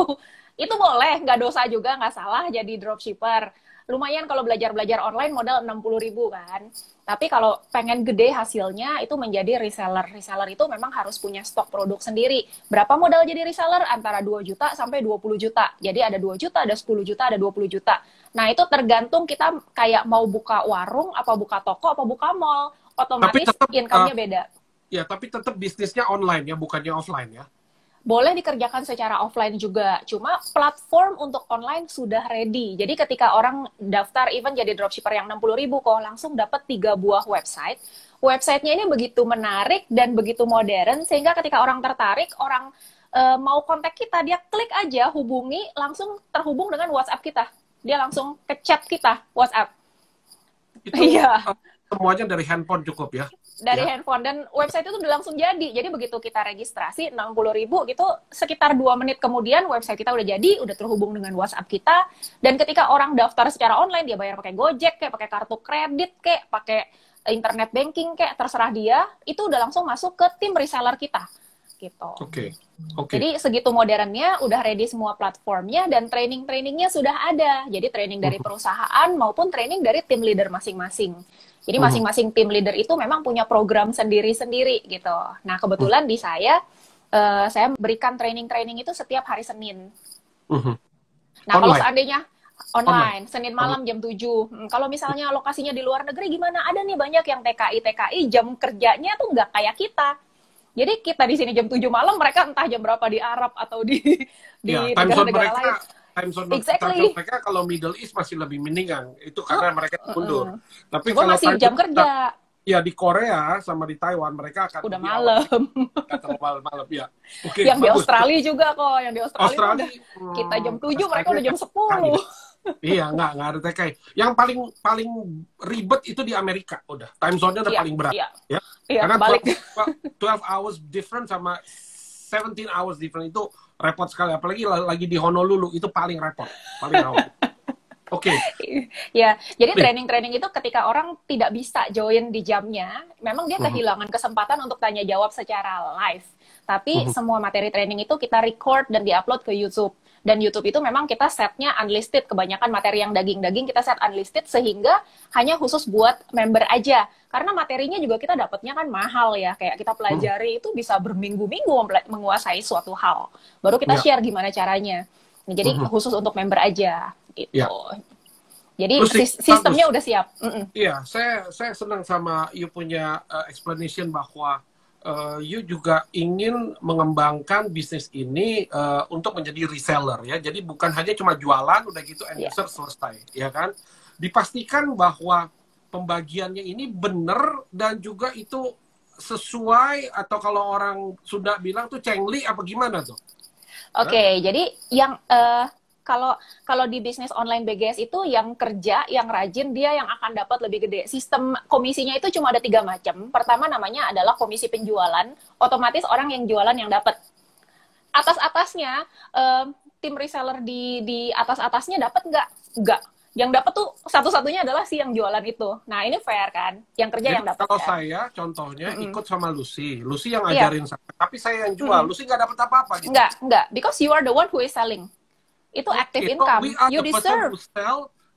Itu boleh, nggak dosa juga, nggak salah jadi dropshipper. Lumayan kalau belajar online modal 60.000 kan. Tapi kalau pengen gede hasilnya itu menjadi reseller. Reseller itu memang harus punya stok produk sendiri. Berapa modal jadi reseller? Antara 2 juta sampai 20 juta. Jadi ada 2 juta, ada 10 juta, ada 20 juta. Nah, itu tergantung kita kayak mau buka warung, apa buka toko, apa buka mall. Otomatis income-nya beda. Ya, tapi tetap bisnisnya online ya, bukannya offline ya. Boleh dikerjakan secara offline juga, cuma platform untuk online sudah ready. Jadi ketika orang daftar event jadi dropshipper yang 60.000 kok langsung dapat 3 buah website. Websitenya ini begitu menarik dan begitu modern, sehingga ketika orang tertarik, orang mau kontak kita, dia klik aja, hubungi, langsung terhubung dengan WhatsApp kita. Dia langsung ke chat kita, WhatsApp. Itu Iya. semuanya dari handphone cukup ya? Dari Ya. handphone, dan website itu udah langsung jadi. Jadi begitu kita registrasi 60.000 gitu, sekitar 2 menit kemudian website kita udah jadi, udah terhubung dengan WhatsApp kita. Dan ketika orang daftar secara online, dia bayar pakai Gojek kayak pakai kartu kredit kayak pakai internet banking kayak terserah dia, itu udah langsung masuk ke tim reseller kita gitu. Oke. Jadi segitu modernnya, udah ready semua platformnya, dan training-trainingnya sudah ada. Jadi training dari perusahaan maupun training dari tim leader masing-masing. Jadi masing-masing tim leader itu memang punya program sendiri-sendiri gitu. Nah kebetulan di saya berikan training-training itu setiap hari Senin. Nah kalau seandainya online, Senin malam jam 7. Kalau misalnya lokasinya di luar negeri gimana? Ada nih banyak yang TKI, jam kerjanya tuh nggak kayak kita. Jadi kita di sini jam 7 malam, mereka entah jam berapa di Arab atau di negara-negara lain. Time zone mereka kalau Middle East masih lebih mendingan. Itu karena mereka mundur. Tapi cuma kalau masih jam kerja. Ya di Korea sama di Taiwan mereka akan udah malam. Malam ya. Oke, yang bagus. Di Australia juga kok, yang di Australia kita jam 7, mereka udah jam 10. Iya, nggak ada TKI. Yang paling ribet itu di Amerika, udah. Time zone-nya udah paling berat. Iya, karena balik. 12 hours different sama 17 hours different itu repot sekali. Apalagi lagi di Honolulu, itu paling repot. Paling rawat. Oke. Ya, jadi training-training itu ketika orang tidak bisa join di jamnya, memang dia kehilangan kesempatan untuk tanya jawab secara live. Tapi semua materi training itu kita record dan diupload ke YouTube. Dan YouTube itu memang kita setnya unlisted. Kebanyakan materi yang daging-daging kita set unlisted sehingga hanya khusus buat member aja. Karena materinya juga kita dapatnya kan mahal ya. Kayak kita pelajari itu bisa berminggu-minggu menguasai suatu hal. Baru kita share gimana caranya. Nah, jadi khusus untuk member aja gitu. Jadi sistemnya udah siap. Iya, saya senang sama you punya explanation bahwa you juga ingin mengembangkan bisnis ini untuk menjadi reseller ya. Jadi bukan hanya cuma jualan udah gitu end user selesai, ya kan? Dipastikan bahwa pembagiannya ini benar dan juga itu sesuai, atau kalau orang Sunda bilang tuh cengli apa gimana tuh? Oke, jadi yang kalau di bisnis online BGS itu yang kerja, yang rajin, dia yang akan dapat lebih gede. Sistem komisinya itu cuma ada 3 macam. Pertama namanya adalah komisi penjualan. Otomatis orang yang jualan yang dapat. Atas-atasnya, tim reseller di atas-atasnya dapat nggak? Nggak. Yang dapat tuh satu-satunya adalah si yang jualan itu. Nah ini fair kan? Yang kerja yang dapat. Kalau saya contohnya ikut sama Lucy yang ngajarin saya, tapi saya yang jual. Lucy nggak dapat apa-apa gitu. Nggak. Because you are the one who is selling. Itu active income. You deserve.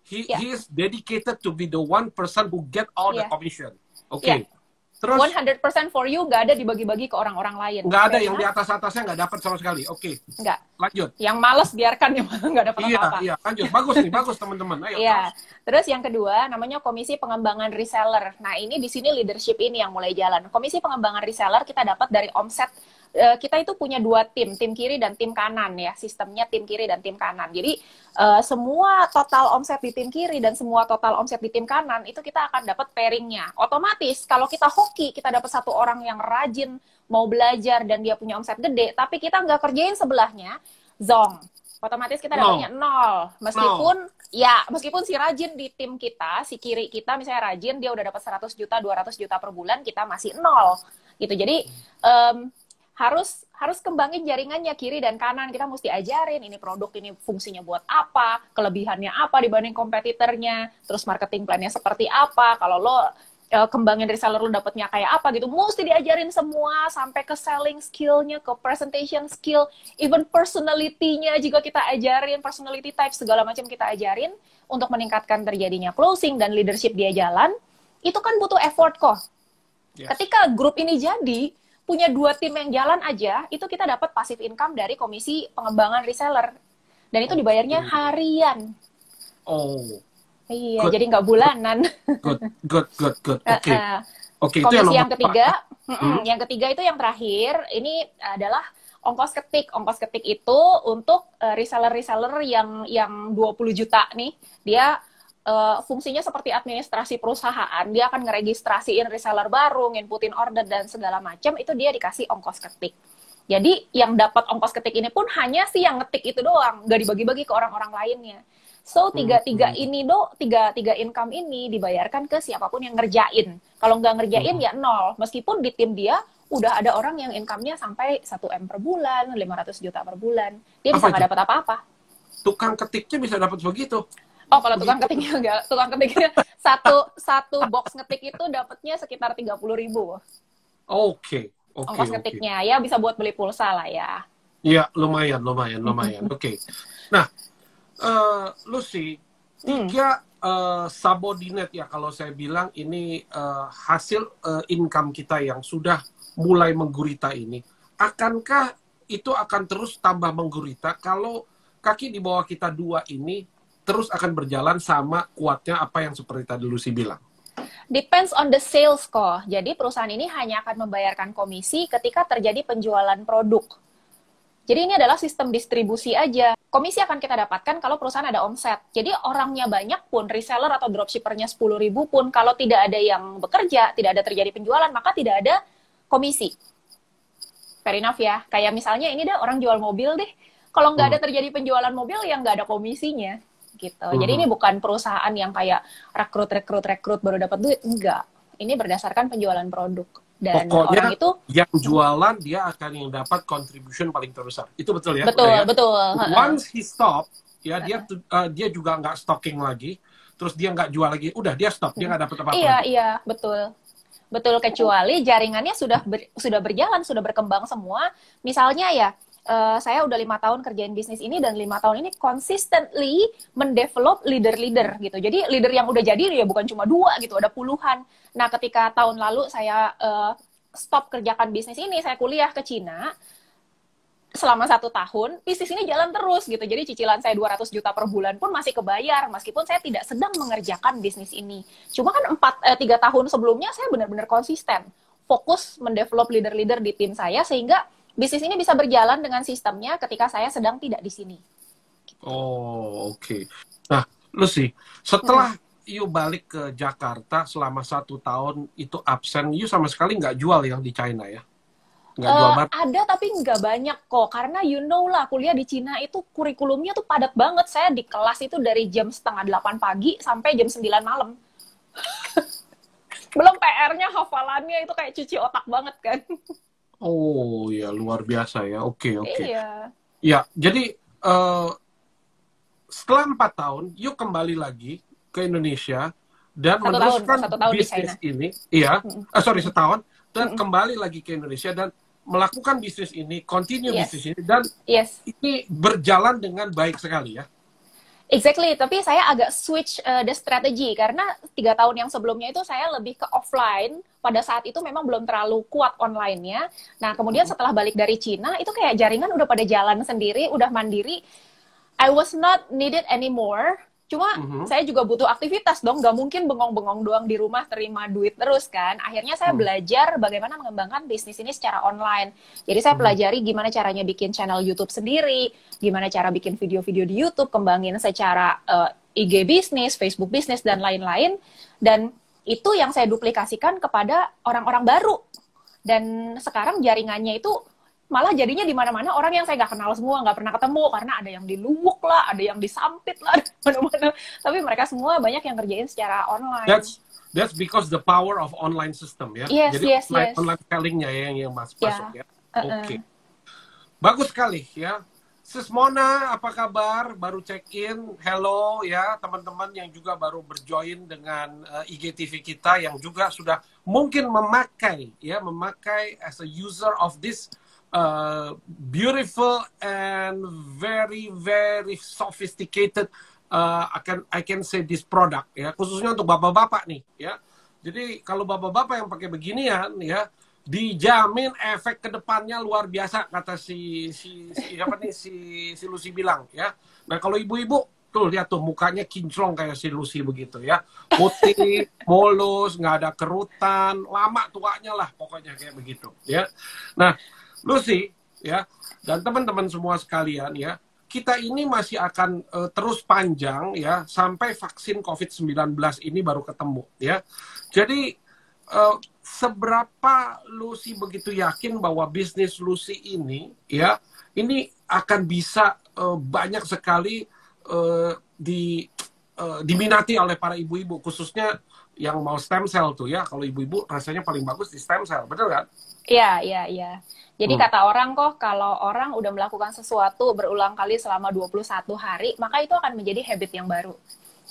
He is dedicated to be the one person who get all the commission. Oke. Terus 100% for you, nggak ada dibagi-bagi ke orang-orang lain. Nggak ada yang di atasnya nggak dapat sama sekali. Oke. Nggak. Lanjut. Yang males biarkan yang nggak dapat apa-apa. Iya, lanjut. Bagus nih, bagus teman-teman. Ayo. Iya. Terus yang kedua namanya komisi pengembangan reseller. Nah ini di sini leadership ini yang mulai jalan. Komisi pengembangan reseller kita dapat dari omset. Kita itu punya 2 tim kiri dan tim kanan ya, sistemnya tim kiri dan tim kanan. Jadi semua total omset di tim kiri dan semua total omset di tim kanan itu kita akan dapat pairingnya. Otomatis kalau kita hoki, kita dapat 1 orang yang rajin, mau belajar dan dia punya omset gede, tapi kita nggak kerjain sebelahnya, zong. Otomatis kita dapatnya 0. Meskipun si rajin di tim kita, si kiri kita misalnya rajin, dia udah dapat 100 juta, 200 juta per bulan, kita masih 0. Gitu. Jadi harus kembangin jaringannya kiri dan kanan. Kita mesti ajarin ini produk ini fungsinya buat apa, kelebihannya apa dibanding kompetitornya, terus marketing plan-nya seperti apa. Kalau lo kembangin reseller lo dapatnya kayak apa gitu, mesti diajarin semua sampai ke selling skill-nya, ke presentation skill, even personality-nya juga kita ajarin, personality type segala macam kita ajarin untuk meningkatkan terjadinya closing dan leadership dia jalan. Itu kan butuh effort kok. Ketika grup ini jadi punya 2 tim yang jalan aja, itu kita dapat passive income dari komisi pengembangan reseller. Dan itu dibayarnya harian. Iya, jadi nggak bulanan. Good. Oke. Komisi yang ketiga, yang ketiga itu yang terakhir, ini adalah Ongkos ketik itu untuk reseller-reseller yang 20 juta nih. Dia fungsinya seperti administrasi perusahaan. Dia akan ngeregistrasiin reseller baru, nginputin order dan segala macam, itu dia dikasih ongkos ketik. Jadi yang dapat ongkos ketik ini pun hanya si yang ngetik itu doang, nggak dibagi-bagi ke orang-orang lainnya. So tiga income ini dibayarkan ke siapapun yang ngerjain. Kalau nggak ngerjain ya nol. Meskipun di tim dia udah ada orang yang income-nya sampai 1 M per bulan, 500 juta per bulan. Dia bisa nggak dapat apa-apa. Tukang ketiknya bisa dapat begitu? Oh, kalau tukang ketiknya enggak. Tukang ketiknya satu box ngetik itu dapatnya sekitar 30.000. Oke. Ongkos ketiknya. Ya bisa buat beli pulsa lah ya. Iya, lumayan. Oke. Nah, Lucy, 3 subordinate ya kalau saya bilang ini hasil income kita yang sudah mulai menggurita ini. Akankah itu akan terus tambah menggurita kalau kaki di bawah kita 2 ini terus akan berjalan sama kuatnya apa yang seperti tadi Lucy bilang? Depends on the sales kok. Jadi perusahaan ini hanya akan membayarkan komisi ketika terjadi penjualan produk. Jadi ini adalah sistem distribusi aja. Komisi akan kita dapatkan kalau perusahaan ada omset. Jadi orangnya banyak pun, reseller atau dropshippernya 10.000 pun, kalau tidak ada yang bekerja, tidak ada terjadi penjualan, maka tidak ada komisi. Fair enough ya. Kayak misalnya ini deh orang jual mobil deh. Kalau nggak ada terjadi penjualan mobil, ya nggak ada komisinya. Gitu. Jadi ini bukan perusahaan yang kayak rekrut baru dapat duit, enggak. Ini berdasarkan penjualan produk. Dan pokoknya orang itu yang jualan dia akan yang dapat contribution paling terbesar. Itu betul ya? Betul. Once he stop, ya dia juga nggak stocking lagi, terus dia nggak jual lagi, udah dia stop, dia nggak dapat apa-apa. Iya, betul. Kecuali jaringannya sudah berjalan, sudah berkembang semua. Misalnya ya, saya udah 5 tahun kerjain bisnis ini dan 5 tahun ini consistently mendevelop leader-leader gitu. Jadi leader yang udah jadi ya bukan cuma 2 gitu, ada puluhan. Nah ketika tahun lalu saya stop kerjakan bisnis ini, saya kuliah ke Cina selama 1 tahun, bisnis ini jalan terus gitu. Jadi cicilan saya 200 juta per bulan pun masih kebayar meskipun saya tidak sedang mengerjakan bisnis ini. Cuma kan 3 tahun sebelumnya saya benar-benar konsisten, fokus mendevelop leader-leader di tim saya sehingga bisnis ini bisa berjalan dengan sistemnya ketika saya sedang tidak di sini. Oh, oke. Nah, Lucy, setelah you balik ke Jakarta selama 1 tahun itu absen, you sama sekali nggak jual yang di China ya? Nggak jual banget? Ada, tapi nggak banyak kok. Karena you know lah, kuliah di Cina itu kurikulumnya tuh padat banget. Saya di kelas itu dari jam 7:30 pagi sampai jam 9 malam. Belum PR-nya, hafalannya itu kayak cuci otak banget kan. Oh ya, luar biasa ya. Oke. Iya. Ya, jadi setelah 4 tahun, you kembali lagi ke Indonesia dan meneruskan bisnis ini. Iya, setahun. Dan kembali lagi ke Indonesia dan melakukan bisnis ini, continue bisnis ini. Dan ini berjalan dengan baik sekali ya. Exactly, tapi saya agak switch the strategy karena 3 tahun yang sebelumnya itu saya lebih ke offline. Pada saat itu memang belum terlalu kuat online-nya. Nah, kemudian setelah balik dari Cina, itu kayak jaringan udah pada jalan sendiri, udah mandiri. I was not needed anymore. Cuma saya juga butuh aktivitas dong, nggak mungkin bengong-bengong doang di rumah terima duit terus kan. Akhirnya saya belajar bagaimana mengembangkan bisnis ini secara online. Jadi saya pelajari gimana caranya bikin channel YouTube sendiri, gimana cara bikin video-video di YouTube, kembangin secara IG bisnis, Facebook bisnis, dan lain-lain. Dan itu yang saya duplikasikan kepada orang-orang baru. Dan sekarang jaringannya itu malah jadinya di mana-mana orang yang saya nggak kenal semua, nggak pernah ketemu, karena ada yang di Luwuk lah, ada yang di Sampit lah, mana-mana. Tapi mereka semua banyak yang kerjain secara online. That's because the power of online system ya. Yes, Jadi online sellingnya yang masuk ya. Oke. Bagus sekali ya. Sis Mona, apa kabar? Baru check-in. Hello ya, teman-teman yang juga baru berjoin dengan IGTV kita yang juga sudah mungkin memakai as a user of this beautiful and very very sophisticated I can say this product ya, khususnya untuk bapak-bapak nih ya. Jadi kalau bapak-bapak yang pakai beginian ya, dijamin efek kedepannya luar biasa, kata si Lucy bilang ya. Nah kalau ibu-ibu tuh lihat tuh mukanya kinclong kayak si Lucy begitu ya, putih, mulus, nggak ada kerutan, lama tuanya lah pokoknya kayak begitu ya. Nah Lucy, ya, dan teman-teman semua sekalian ya, kita ini masih akan terus panjang ya sampai vaksin COVID-19 ini baru ketemu ya. Jadi seberapa Lucy begitu yakin bahwa bisnis Lucy ini ya ini akan bisa banyak sekali diminati oleh para ibu-ibu, khususnya yang mau stem cell tuh ya. Kalau ibu-ibu rasanya paling bagus di stem cell, betul kan? Iya, iya, iya. Jadi kata orang kok, kalau orang udah melakukan sesuatu berulang kali selama 21 hari, maka itu akan menjadi habit yang baru.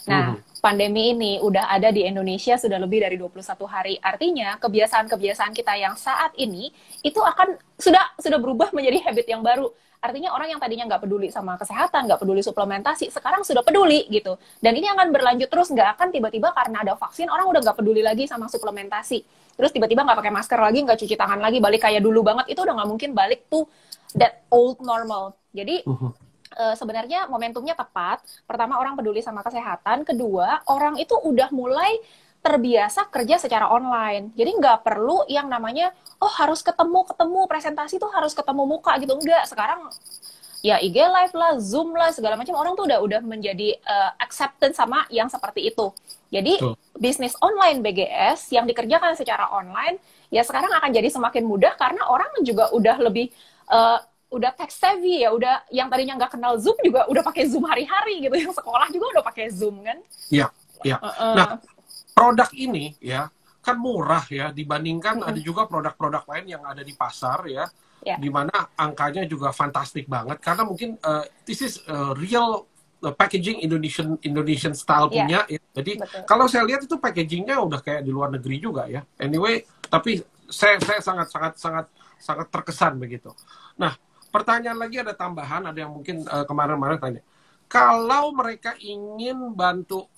Nah, pandemi ini udah ada di Indonesia sudah lebih dari 21 hari. Artinya, kebiasaan-kebiasaan kita yang saat ini, itu akan sudah berubah menjadi habit yang baru. Artinya orang yang tadinya nggak peduli sama kesehatan, nggak peduli suplementasi, sekarang sudah peduli gitu. Dan ini akan berlanjut terus, nggak akan tiba-tiba karena ada vaksin, orang udah nggak peduli lagi sama suplementasi. Terus tiba-tiba nggak pakai masker lagi, nggak cuci tangan lagi, balik kayak dulu banget, itu udah nggak mungkin balik to that old normal. Jadi sebenarnya momentumnya tepat. Pertama, orang peduli sama kesehatan. Kedua, orang itu udah mulai terbiasa kerja secara online. Jadi nggak perlu yang namanya, oh harus ketemu presentasi tuh harus ketemu muka gitu. Enggak, sekarang ya IG Live lah, Zoom lah, segala macam. Orang tuh udah menjadi acceptance sama yang seperti itu. Jadi bisnis online BGS yang dikerjakan secara online, ya sekarang akan jadi semakin mudah karena orang juga udah lebih udah tech savvy ya, udah yang tadinya nggak kenal Zoom juga udah pakai Zoom hari-hari gitu, yang sekolah juga udah pakai Zoom kan? Iya, iya. Nah, produk ini ya kan murah ya dibandingkan ada juga produk-produk lain yang ada di pasar ya, di mana angkanya juga fantastik banget karena mungkin this is real packaging Indonesian style punya ya. Jadi kalau saya lihat itu packagingnya udah kayak di luar negeri juga ya. Anyway, tapi saya sangat terkesan begitu. Nah, pertanyaan lagi ada tambahan, ada yang mungkin kemarin-kemarin tanya. Kalau mereka ingin bantu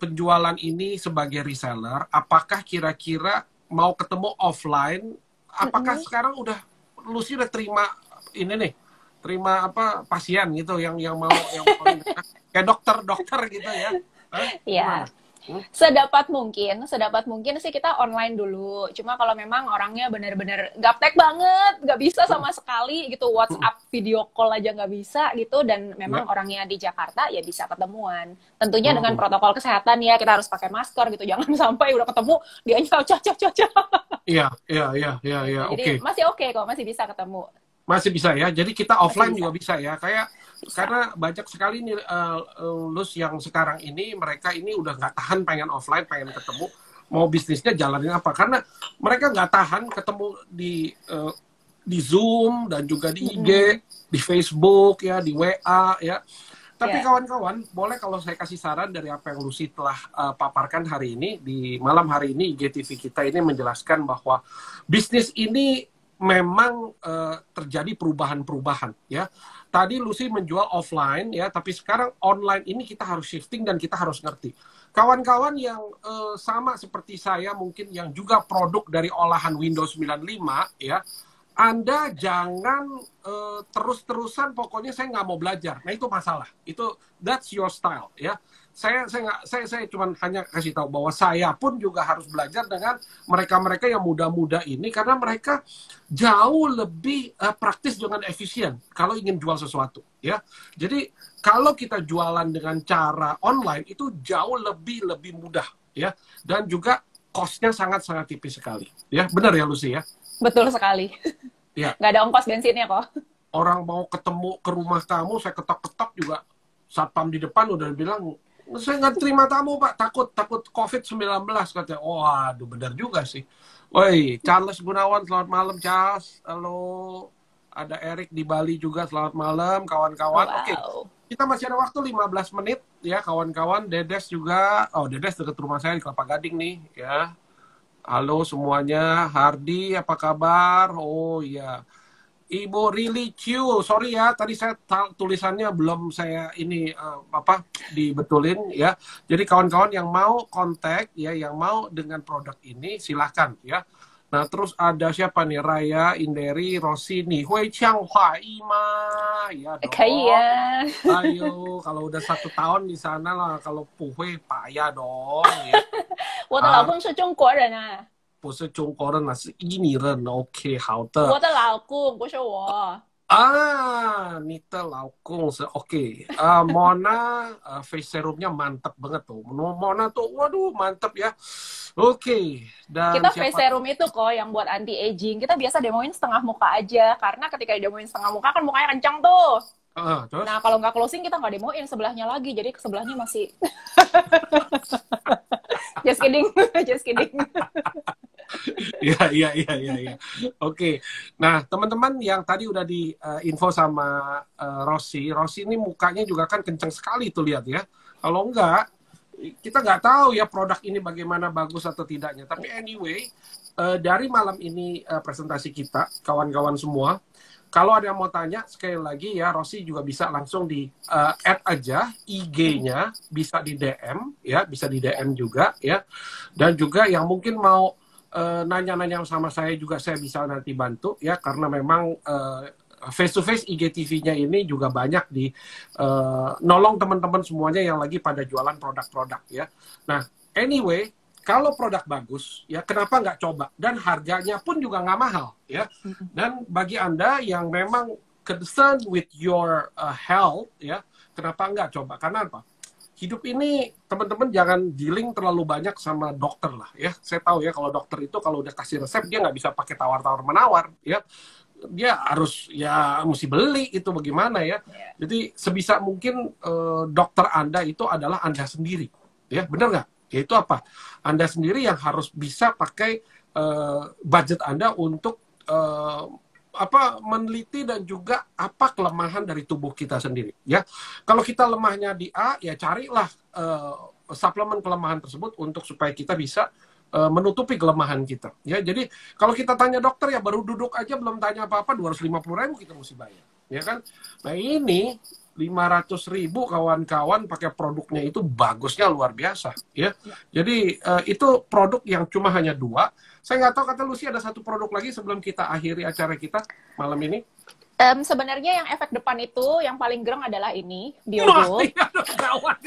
penjualan ini sebagai reseller, apakah kira-kira mau ketemu offline? Apakah sekarang Lucy udah terima ini nih, terima apa pasien gitu yang mau kayak dokter gitu ya? Iya. Sedapat mungkin sih kita online dulu. Cuma kalau memang orangnya benar-benar gaptek banget, nggak bisa sama sekali gitu, WhatsApp video call aja nggak bisa gitu, dan memang orangnya di Jakarta ya bisa ketemuan. Tentunya dengan protokol kesehatan ya, kita harus pakai masker gitu, jangan sampai udah ketemu dia cocok. Iya, Jadi masih oke kok, masih bisa ketemu. Masih bisa ya. Jadi kita offline juga bisa ya. Kayak karena banyak sekali nih Lus yang sekarang ini mereka ini udah nggak tahan pengen offline, pengen ketemu, mau bisnisnya jalanin apa? Karena mereka nggak tahan ketemu di Zoom dan juga di IG, di Facebook ya, di WA ya. Tapi kawan-kawan, boleh kalau saya kasih saran dari apa yang Lucy telah paparkan hari ini, di malam hari ini IGTV kita ini menjelaskan bahwa bisnis ini memang terjadi perubahan-perubahan ya. Tadi Lucy menjual offline ya, tapi sekarang online ini kita harus shifting dan kita harus ngerti. Kawan-kawan yang sama seperti saya mungkin yang juga produk dari olahan Windows 95 ya, Anda jangan terus-terusan pokoknya saya nggak mau belajar. Nah itu masalah. Itu that's your style ya. Saya cuma hanya kasih tahu bahwa saya pun juga harus belajar dengan mereka-mereka yang muda-muda ini karena mereka jauh lebih praktis dengan efisien kalau ingin jual sesuatu ya. Jadi kalau kita jualan dengan cara online itu jauh lebih mudah ya, dan juga cost-nya sangat tipis sekali ya. Benar ya Lucy ya? Betul sekali. Ya. Nggak ada ongkos bensinnya kok. Orang mau ketemu ke rumah kamu, saya ketok-ketok juga satpam di depan udah bilang, saya nggak terima tamu Pak, takut COVID-19 katanya. Oh aduh benar juga sih. Woi, Charles Gunawan, selamat malam Charles. Halo. Ada Erik di Bali juga, selamat malam kawan-kawan. Oke, kita masih ada waktu 15 menit ya kawan-kawan. Dedes juga, Dedes dekat rumah saya di Kelapa Gading nih ya. Halo semuanya, Hardi apa kabar? Oh iya. Ibu Really Q, sorry ya, tadi saya tulisannya belum saya ini dibetulin ya. Jadi kawan-kawan yang mau kontak ya, yang mau dengan produk ini silahkan ya. Nah terus ada siapa nih? Raya, Inderi, Rosini, Hui Chang Hua Ima, ya dong. Kayak. Ayo, kalau udah 1 tahun di sana lah, kalau Puhui payah dong. Ya. 我的老公是中国人啊。不是中国人，是印尼人。OK，好的。我的老公，不是我。你的老公是oke. Mona face serumnya mantap banget tuh. Mona tuh, waduh mantap ya. Oke. Dan Kita face serum itu kok yang buat anti aging. Kita biasa demoin setengah muka aja, karena ketika demoin setengah muka kan mukanya kencang tuh. Terus? Nah kalau nggak closing kita nggak demoin sebelahnya lagi, jadi sebelahnya masih. Just kidding, just kidding. Iya. Oke. Nah, teman-teman yang tadi udah di info sama Rossi ini mukanya juga kan kenceng sekali tuh, lihat ya. Kalau enggak, kita nggak tahu ya produk ini bagaimana bagus atau tidaknya. Tapi anyway, dari malam ini presentasi kita, kawan-kawan semua, kalau ada yang mau tanya, sekali lagi ya, Rossi juga bisa langsung di add aja IG-nya, bisa di DM ya, bisa di DM juga ya. Dan juga yang mungkin mau nanya-nanya sama saya juga, saya bisa nanti bantu ya, karena memang face to face IGTV-nya ini juga banyak di nolong teman-teman semuanya yang lagi pada jualan produk-produk ya. Nah, anyway, kalau produk bagus ya kenapa nggak coba, dan harganya pun juga nggak mahal ya. Dan bagi Anda yang memang concern with your health ya, kenapa nggak coba? Karena apa? Hidup ini, teman-teman jangan dealing terlalu banyak sama dokter lah ya. Saya tahu ya, kalau dokter itu kalau udah kasih resep, dia nggak bisa pakai tawar-tawar menawar ya. Dia harus ya mesti beli, itu bagaimana ya. Jadi sebisa mungkin dokter Anda itu adalah Anda sendiri ya, benar nggak? Yaitu apa? Anda sendiri yang harus bisa pakai budget Anda untuk meneliti dan juga apa kelemahan dari tubuh kita sendiri ya. Kalau kita lemahnya di A, ya carilah suplemen kelemahan tersebut untuk supaya kita bisa menutupi kelemahan kita ya. Jadi kalau kita tanya dokter ya baru duduk aja belum tanya apa-apa 250.000 kita mesti bayar ya kan. Nah ini 500.000 kawan-kawan pakai produknya itu bagusnya luar biasa ya. Jadi itu produk yang cuma hanya 2. Saya nggak tahu, kata Lucy ada 1 produk lagi sebelum kita akhiri acara kita malam ini. Sebenarnya yang efek depan itu yang paling gereng adalah ini, Biogold. Gawat.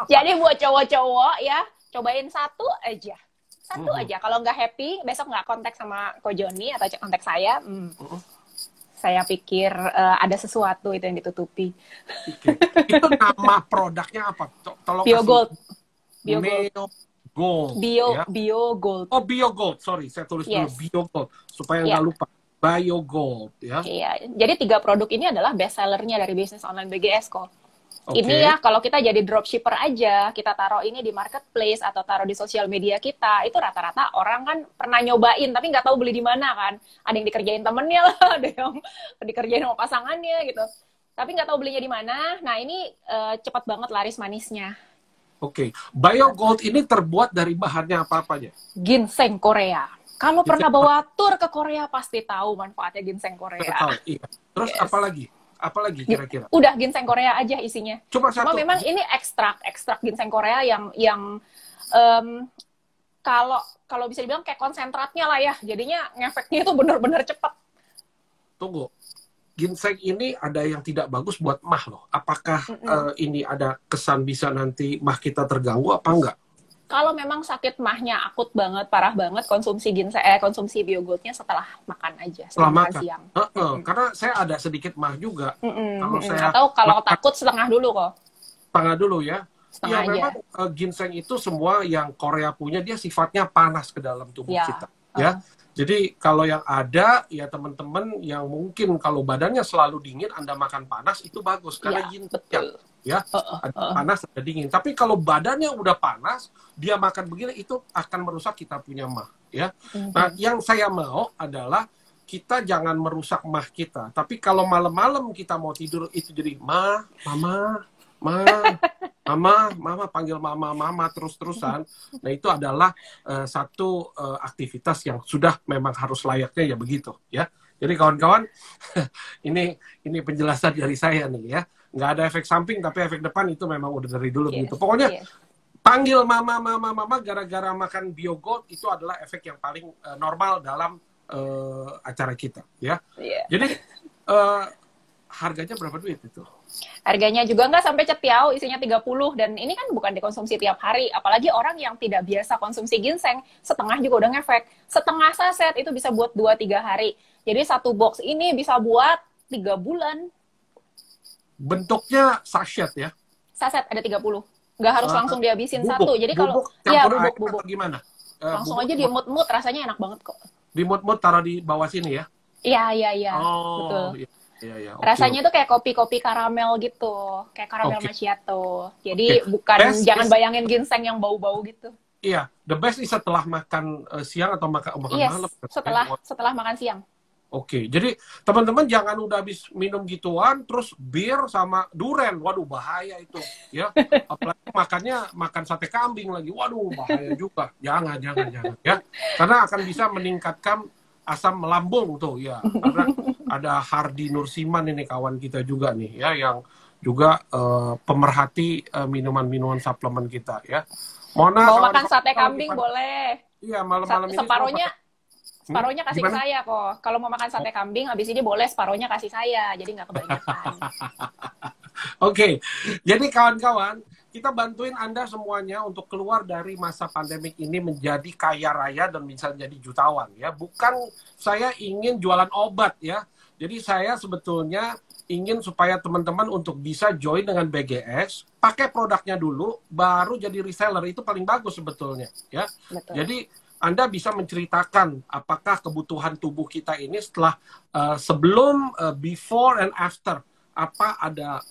Jadi buat cowok-cowok ya, cobain 1 aja. 1 aja. Kalau nggak happy, besok nggak kontak sama Ko Joni atau kontak saya. Saya pikir ada sesuatu itu yang ditutupi. Okay. Itu nama produknya apa? Tolong Biogold. Gold. Biogold. Oh, Biogold. Sorry, saya tulis dulu Biogold supaya nggak lupa. Biogold ya. Iya. Jadi 3 produk ini adalah best sellernya dari bisnis online BGS kok. Okay. Ini ya kalau kita jadi dropshipper aja, kita taruh ini di marketplace atau taruh di sosial media kita, itu rata-rata orang kan pernah nyobain tapi nggak tahu beli di mana kan. Ada yang dikerjain temennya lah, ada yang dikerjain sama pasangannya gitu. Tapi nggak tahu belinya di mana. Nah ini cepat banget laris manisnya. Oke, Biogold ini terbuat dari bahannya apa aja? Ginseng Korea. Kalau pernah bawa tour ke Korea pasti tahu manfaatnya ginseng Korea. Tahu, iya. Terus apa lagi kira-kira? Udah ginseng Korea aja isinya. Cuma memang ini ekstrak ginseng Korea yang kalau bisa dibilang kayak konsentratnya lah ya. Jadinya ngefeknya itu benar-benar cepat. Tunggu. Ginseng ini ada yang tidak bagus buat mah loh. Apakah ini ada kesan bisa nanti mah kita terganggu apa enggak? Kalau memang sakit mahnya akut banget, parah banget, konsumsi Biogoldnya setelah makan aja, setelah makan siang. Karena saya ada sedikit mah juga. Kalau takut setengah dulu kok. Setengah dulu ya. Setengah aja. Memang ginseng itu semua yang Korea punya, dia sifatnya panas ke dalam tubuh kita. Ya. Jadi kalau yang ada ya teman-teman yang mungkin kalau badannya selalu dingin, Anda makan panas itu bagus karena ginseng ya ada panas ada dingin. Tapi kalau badannya udah panas, dia makan begini itu akan merusak kita punya mah ya. Nah, yang saya mau adalah kita jangan merusak mah kita. Tapi kalau malam-malam kita mau tidur itu jadi mama panggil mama terus-terusan. Nah itu adalah satu aktivitas yang sudah memang harus layaknya ya begitu ya. Jadi kawan-kawan ini penjelasan dari saya nih ya. Nggak ada efek samping tapi efek depan itu memang udah dari dulu gitu. Pokoknya panggil mama gara-gara makan Biogold itu adalah efek yang paling normal dalam acara kita ya. Jadi harganya berapa duit itu? Harganya juga nggak sampai cetiau, isinya 30, dan ini kan bukan dikonsumsi tiap hari, apalagi orang yang tidak biasa konsumsi ginseng, setengah juga udah ngefek. Setengah saset itu bisa buat 2-3 hari. Jadi satu box ini bisa buat 3 bulan. Bentuknya sachet ya? Saset ada 30. Nggak harus langsung dihabisin bubuk, satu. Jadi kalau ya bubuk. Gimana? Langsung aja diemut-emut, rasanya enak banget kok. Dimut-mut taruh di bawah sini ya? Iya. Oh, betul. Iya. Rasanya tuh kayak kopi-kopi karamel gitu, kayak karamel macchiato. Jadi bukan, jangan bayangin ginseng yang bau-bau gitu. Iya, the best is setelah makan siang atau makan malam. Setelah makan siang. Oke, jadi teman-teman jangan udah habis minum gituan terus bir sama duren. Waduh, bahaya itu ya. Apalagi makan sate kambing lagi. Waduh, bahaya juga. Jangan ya. Karena akan bisa meningkatkan asam lambung tuh ya. Karena ada Hardi Nursiman ini kawan kita juga nih ya, yang juga pemerhati minuman-minuman suplemen kita ya. Mona, mau makan sate kambing boleh. Iya, malam-malam ini separohnya kasih ke saya kok. Kalau mau makan sate kambing, habis ini boleh separohnya kasih saya. Jadi nggak kebanyakan. Oke, jadi kawan-kawan, kita bantuin Anda semuanya untuk keluar dari masa pandemik ini menjadi kaya raya dan bisa jadi jutawan ya. Bukan saya ingin jualan obat ya. Jadi saya sebetulnya ingin supaya teman-teman untuk bisa join dengan BGS, pakai produknya dulu, baru jadi reseller. Itu paling bagus sebetulnya ya. Betul. Jadi Anda bisa menceritakan apakah kebutuhan tubuh kita ini setelah sebelum, before and after, apa ada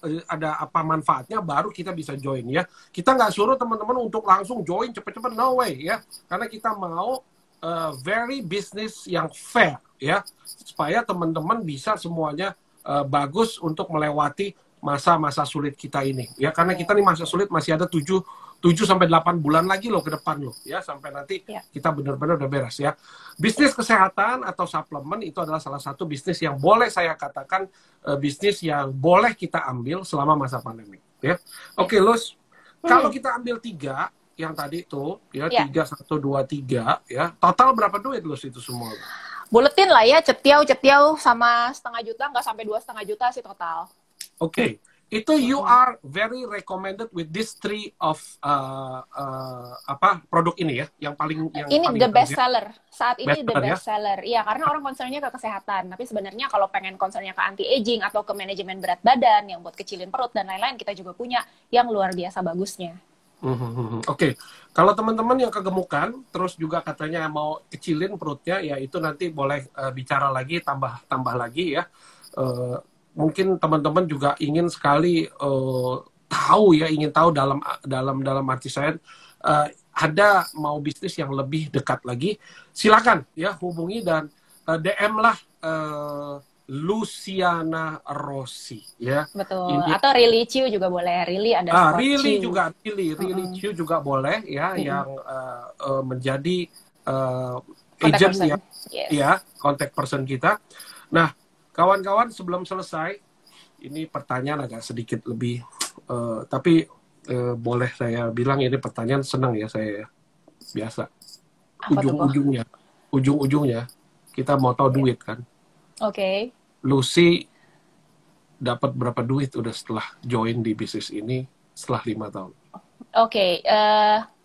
apa manfaatnya, baru kita bisa join ya. Kita nggak suruh teman-teman untuk langsung join cepet-cepet, no way ya, karena kita mau very business yang fair ya, supaya teman-teman bisa semuanya bagus untuk melewati masa-masa sulit kita ini ya, karena kita nih masa sulit masih ada 7-8 bulan lagi loh ke depan loh ya, sampai nanti kita benar-benar udah beres ya. Bisnis kesehatan atau suplemen itu adalah salah satu bisnis yang boleh saya katakan bisnis yang boleh kita ambil selama masa pandemi ya. Oke, Lus, kalau kita ambil 3 yang tadi itu ya, 3, 1, 2, 3 ya, total berapa duit Lus itu semua? Buletin lah ya, cetiau sama setengah juta, nggak sampai 2,5 juta sih total. Oke. Itu you are very recommended with this 3 of produk ini ya, yang paling ini paling the best seller saat ini, the best ya? seller. Iya, karena orang concernnya ke kesehatan, tapi sebenarnya kalau pengen concernnya ke anti aging atau ke manajemen berat badan yang buat kecilin perut dan lain-lain, kita juga punya yang luar biasa bagusnya. Oke. Kalau teman-teman yang kegemukan terus juga katanya mau kecilin perutnya, ya itu nanti boleh bicara lagi, tambah lagi ya. Mungkin teman-teman juga ingin sekali ingin tahu dalam arti saya ada mau bisnis yang lebih dekat lagi, silakan ya hubungi dan DM lah Luciana Rossi ya. Betul. Atau Really Ciu juga boleh. Really ada Really Ciu juga boleh ya, yang menjadi agent ya, ya, contact person kita. Nah, kawan-kawan, sebelum selesai, ini pertanyaan agak sedikit lebih, tapi boleh saya bilang ini pertanyaan senang ya saya, biasa. Ujung-ujungnya kita mau tahu duit kan. Oke. Lucy dapat berapa duit udah setelah join di bisnis ini setelah 5 tahun? Oke.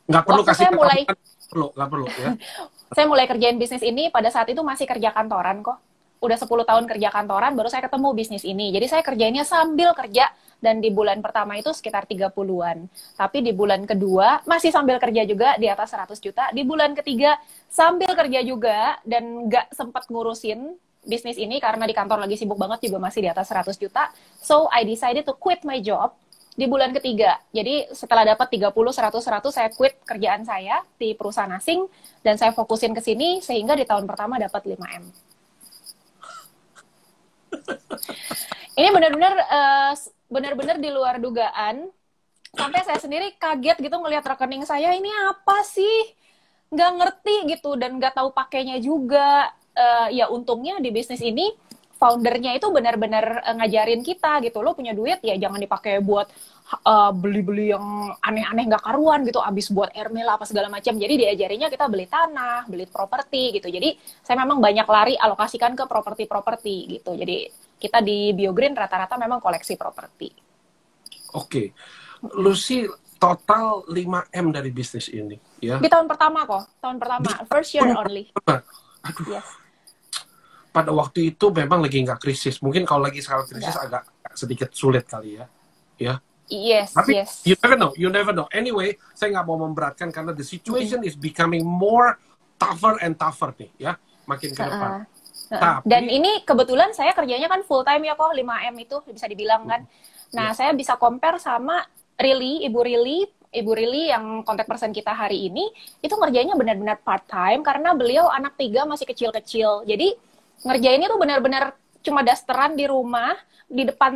Nggak perlu kasih nggak perlu ya. Saya mulai kerjain bisnis ini pada saat itu masih kerja kantoran kok. Udah 10 tahun kerja kantoran, baru saya ketemu bisnis ini. Jadi saya kerjainnya sambil kerja, dan di bulan pertama itu sekitar 30-an. Tapi di bulan kedua, masih sambil kerja juga, di atas 100 juta. Di bulan ketiga, sambil kerja juga, dan nggak sempat ngurusin bisnis ini, karena di kantor lagi sibuk banget, juga masih di atas 100 juta. So, I decided to quit my job di bulan ketiga. Jadi setelah dapat 30, 100, 100, saya quit kerjaan saya di perusahaan asing, dan saya fokusin ke sini, sehingga di tahun pertama dapat 5M. Ini benar-benar di luar dugaan. Sampai saya sendiri kaget gitu ngelihat rekening saya, ini apa sih? Nggak ngerti gitu, dan nggak tahu pakainya juga. Ya untungnya di bisnis ini, foundernya itu benar-benar ngajarin kita gitu. Lo punya duit ya jangan dipakai buat beli-beli yang aneh-aneh nggak karuan gitu, abis buat Hermes apa segala macam. Jadi diajarinya kita beli tanah, beli properti gitu. Jadi saya memang banyak lari alokasikan ke properti gitu. Jadi kita di BioGreen rata-rata memang koleksi properti. Oke. Lucy, total 5M dari bisnis ini, ya. Di tahun pertama kok, first year only. Aduh. Yes. Pada waktu itu memang lagi nggak krisis. Mungkin kalau lagi sekarang krisis agak sedikit sulit kali ya. Ya. Yes, Tapi yes. you never know. Anyway, saya nggak mau memberatkan karena the situation is becoming more tougher and tougher nih, ya. Makin ke depan. Tapi, dan ini kebetulan saya kerjanya kan full time ya kok, 5M itu bisa dibilang kan. Nah, saya bisa compare sama Ibu Rili yang kontak person kita hari ini, itu ngerjainnya benar-benar part time karena beliau anak 3 masih kecil-kecil. Jadi ngerjainnya tuh benar-benar cuma dasteran di rumah, di depan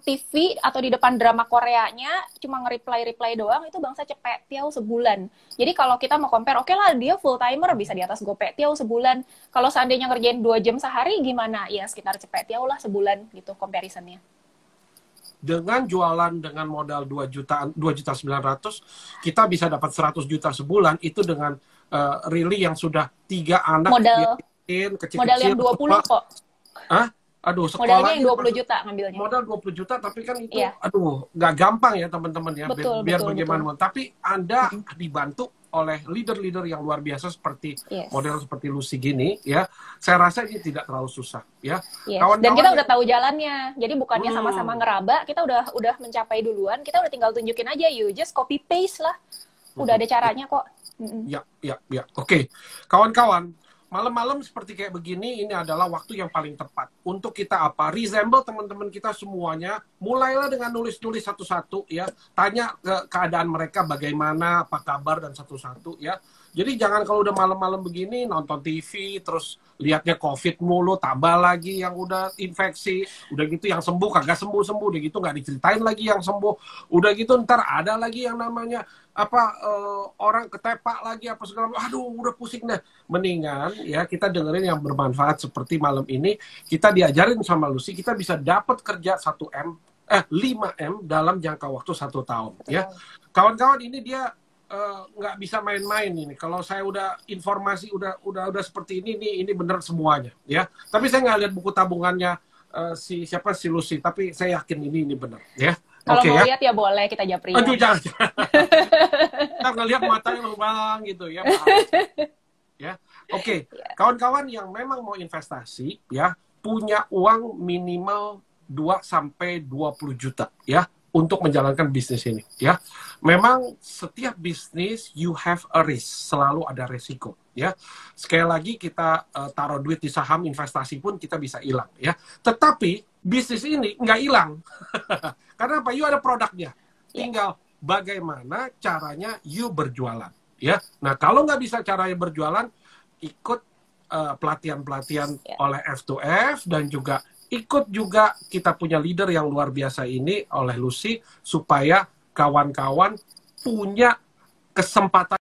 TV atau di depan drama Koreanya, cuma nge-reply doang, itu bangsa cepet tiau sebulan. Jadi kalau kita mau compare, oke lah dia full timer bisa di atas gope tiau sebulan. Kalau seandainya ngerjain 2 jam sehari gimana? Ya sekitar cepet tiau lah sebulan gitu comparisonnya. Dengan jualan dengan modal 2.900.000, kita bisa dapat 100 juta sebulan, itu dengan Rili yang sudah 3 anak kecil-kecil. Modal yang 20 kok. Hah? Aduh, modalnya yang 20 juta ngambilnya. Modal 20 juta, tapi kan itu, aduh, nggak gampang ya teman-teman ya. Biar bagaimana. Tapi Anda dibantu oleh leader-leader yang luar biasa seperti model seperti Lucy gini, ya. Saya rasa ini tidak terlalu susah, ya. Dan kita udah tahu jalannya. Jadi bukannya sama-sama ngeraba, kita udah mencapai duluan. Kita udah tinggal tunjukin aja, you just copy paste lah. Udah ada caranya kok. Ya. Oke. Kawan-kawan, malam-malam seperti kayak begini, ini adalah waktu yang paling tepat untuk kita resemble teman-teman kita semuanya. Mulailah dengan nulis-nulis satu-satu, ya. Tanya keadaan mereka bagaimana, apa kabar, dan satu-satu, ya. Jadi jangan kalau udah malam-malam begini nonton TV terus lihatnya COVID mulu, tambah lagi yang udah infeksi, udah gitu yang sembuh kagak sembuh-sembuh, udah gitu nggak diceritain lagi yang sembuh, udah gitu ntar ada lagi yang namanya orang ketepak lagi apa segala, aduh udah pusing deh. Mendingan ya kita dengerin yang bermanfaat seperti malam ini, kita diajarin sama Lucy, kita bisa dapat kerja 5M dalam jangka waktu 1 tahun. Ya, kawan-kawan, ini dia nggak bisa main-main ini. Kalau saya udah informasi udah seperti ini benar semuanya, ya. Tapi saya nggak lihat buku tabungannya si Lucy, tapi saya yakin ini benar, ya. Kalau mau lihat ya boleh kita japri. Aduh, jangan. Kita ngelihat matanya lubang gitu ya. Ya. Oke. Kawan-kawan yang memang mau investasi, ya, punya uang minimal 2-20 juta, ya, untuk menjalankan bisnis ini, ya. Memang setiap bisnis you have a risk, selalu ada resiko, ya. Sekali lagi kita taruh duit di saham, investasi pun kita bisa hilang, ya. Tetapi bisnis ini nggak hilang. Karena apa? You ada produknya. Tinggal bagaimana caranya you berjualan, ya. Nah, kalau nggak bisa caranya berjualan, ikut pelatihan-pelatihan oleh F2F, dan juga ikut juga kita punya leader yang luar biasa ini oleh Lucy, supaya kawan-kawan punya kesempatan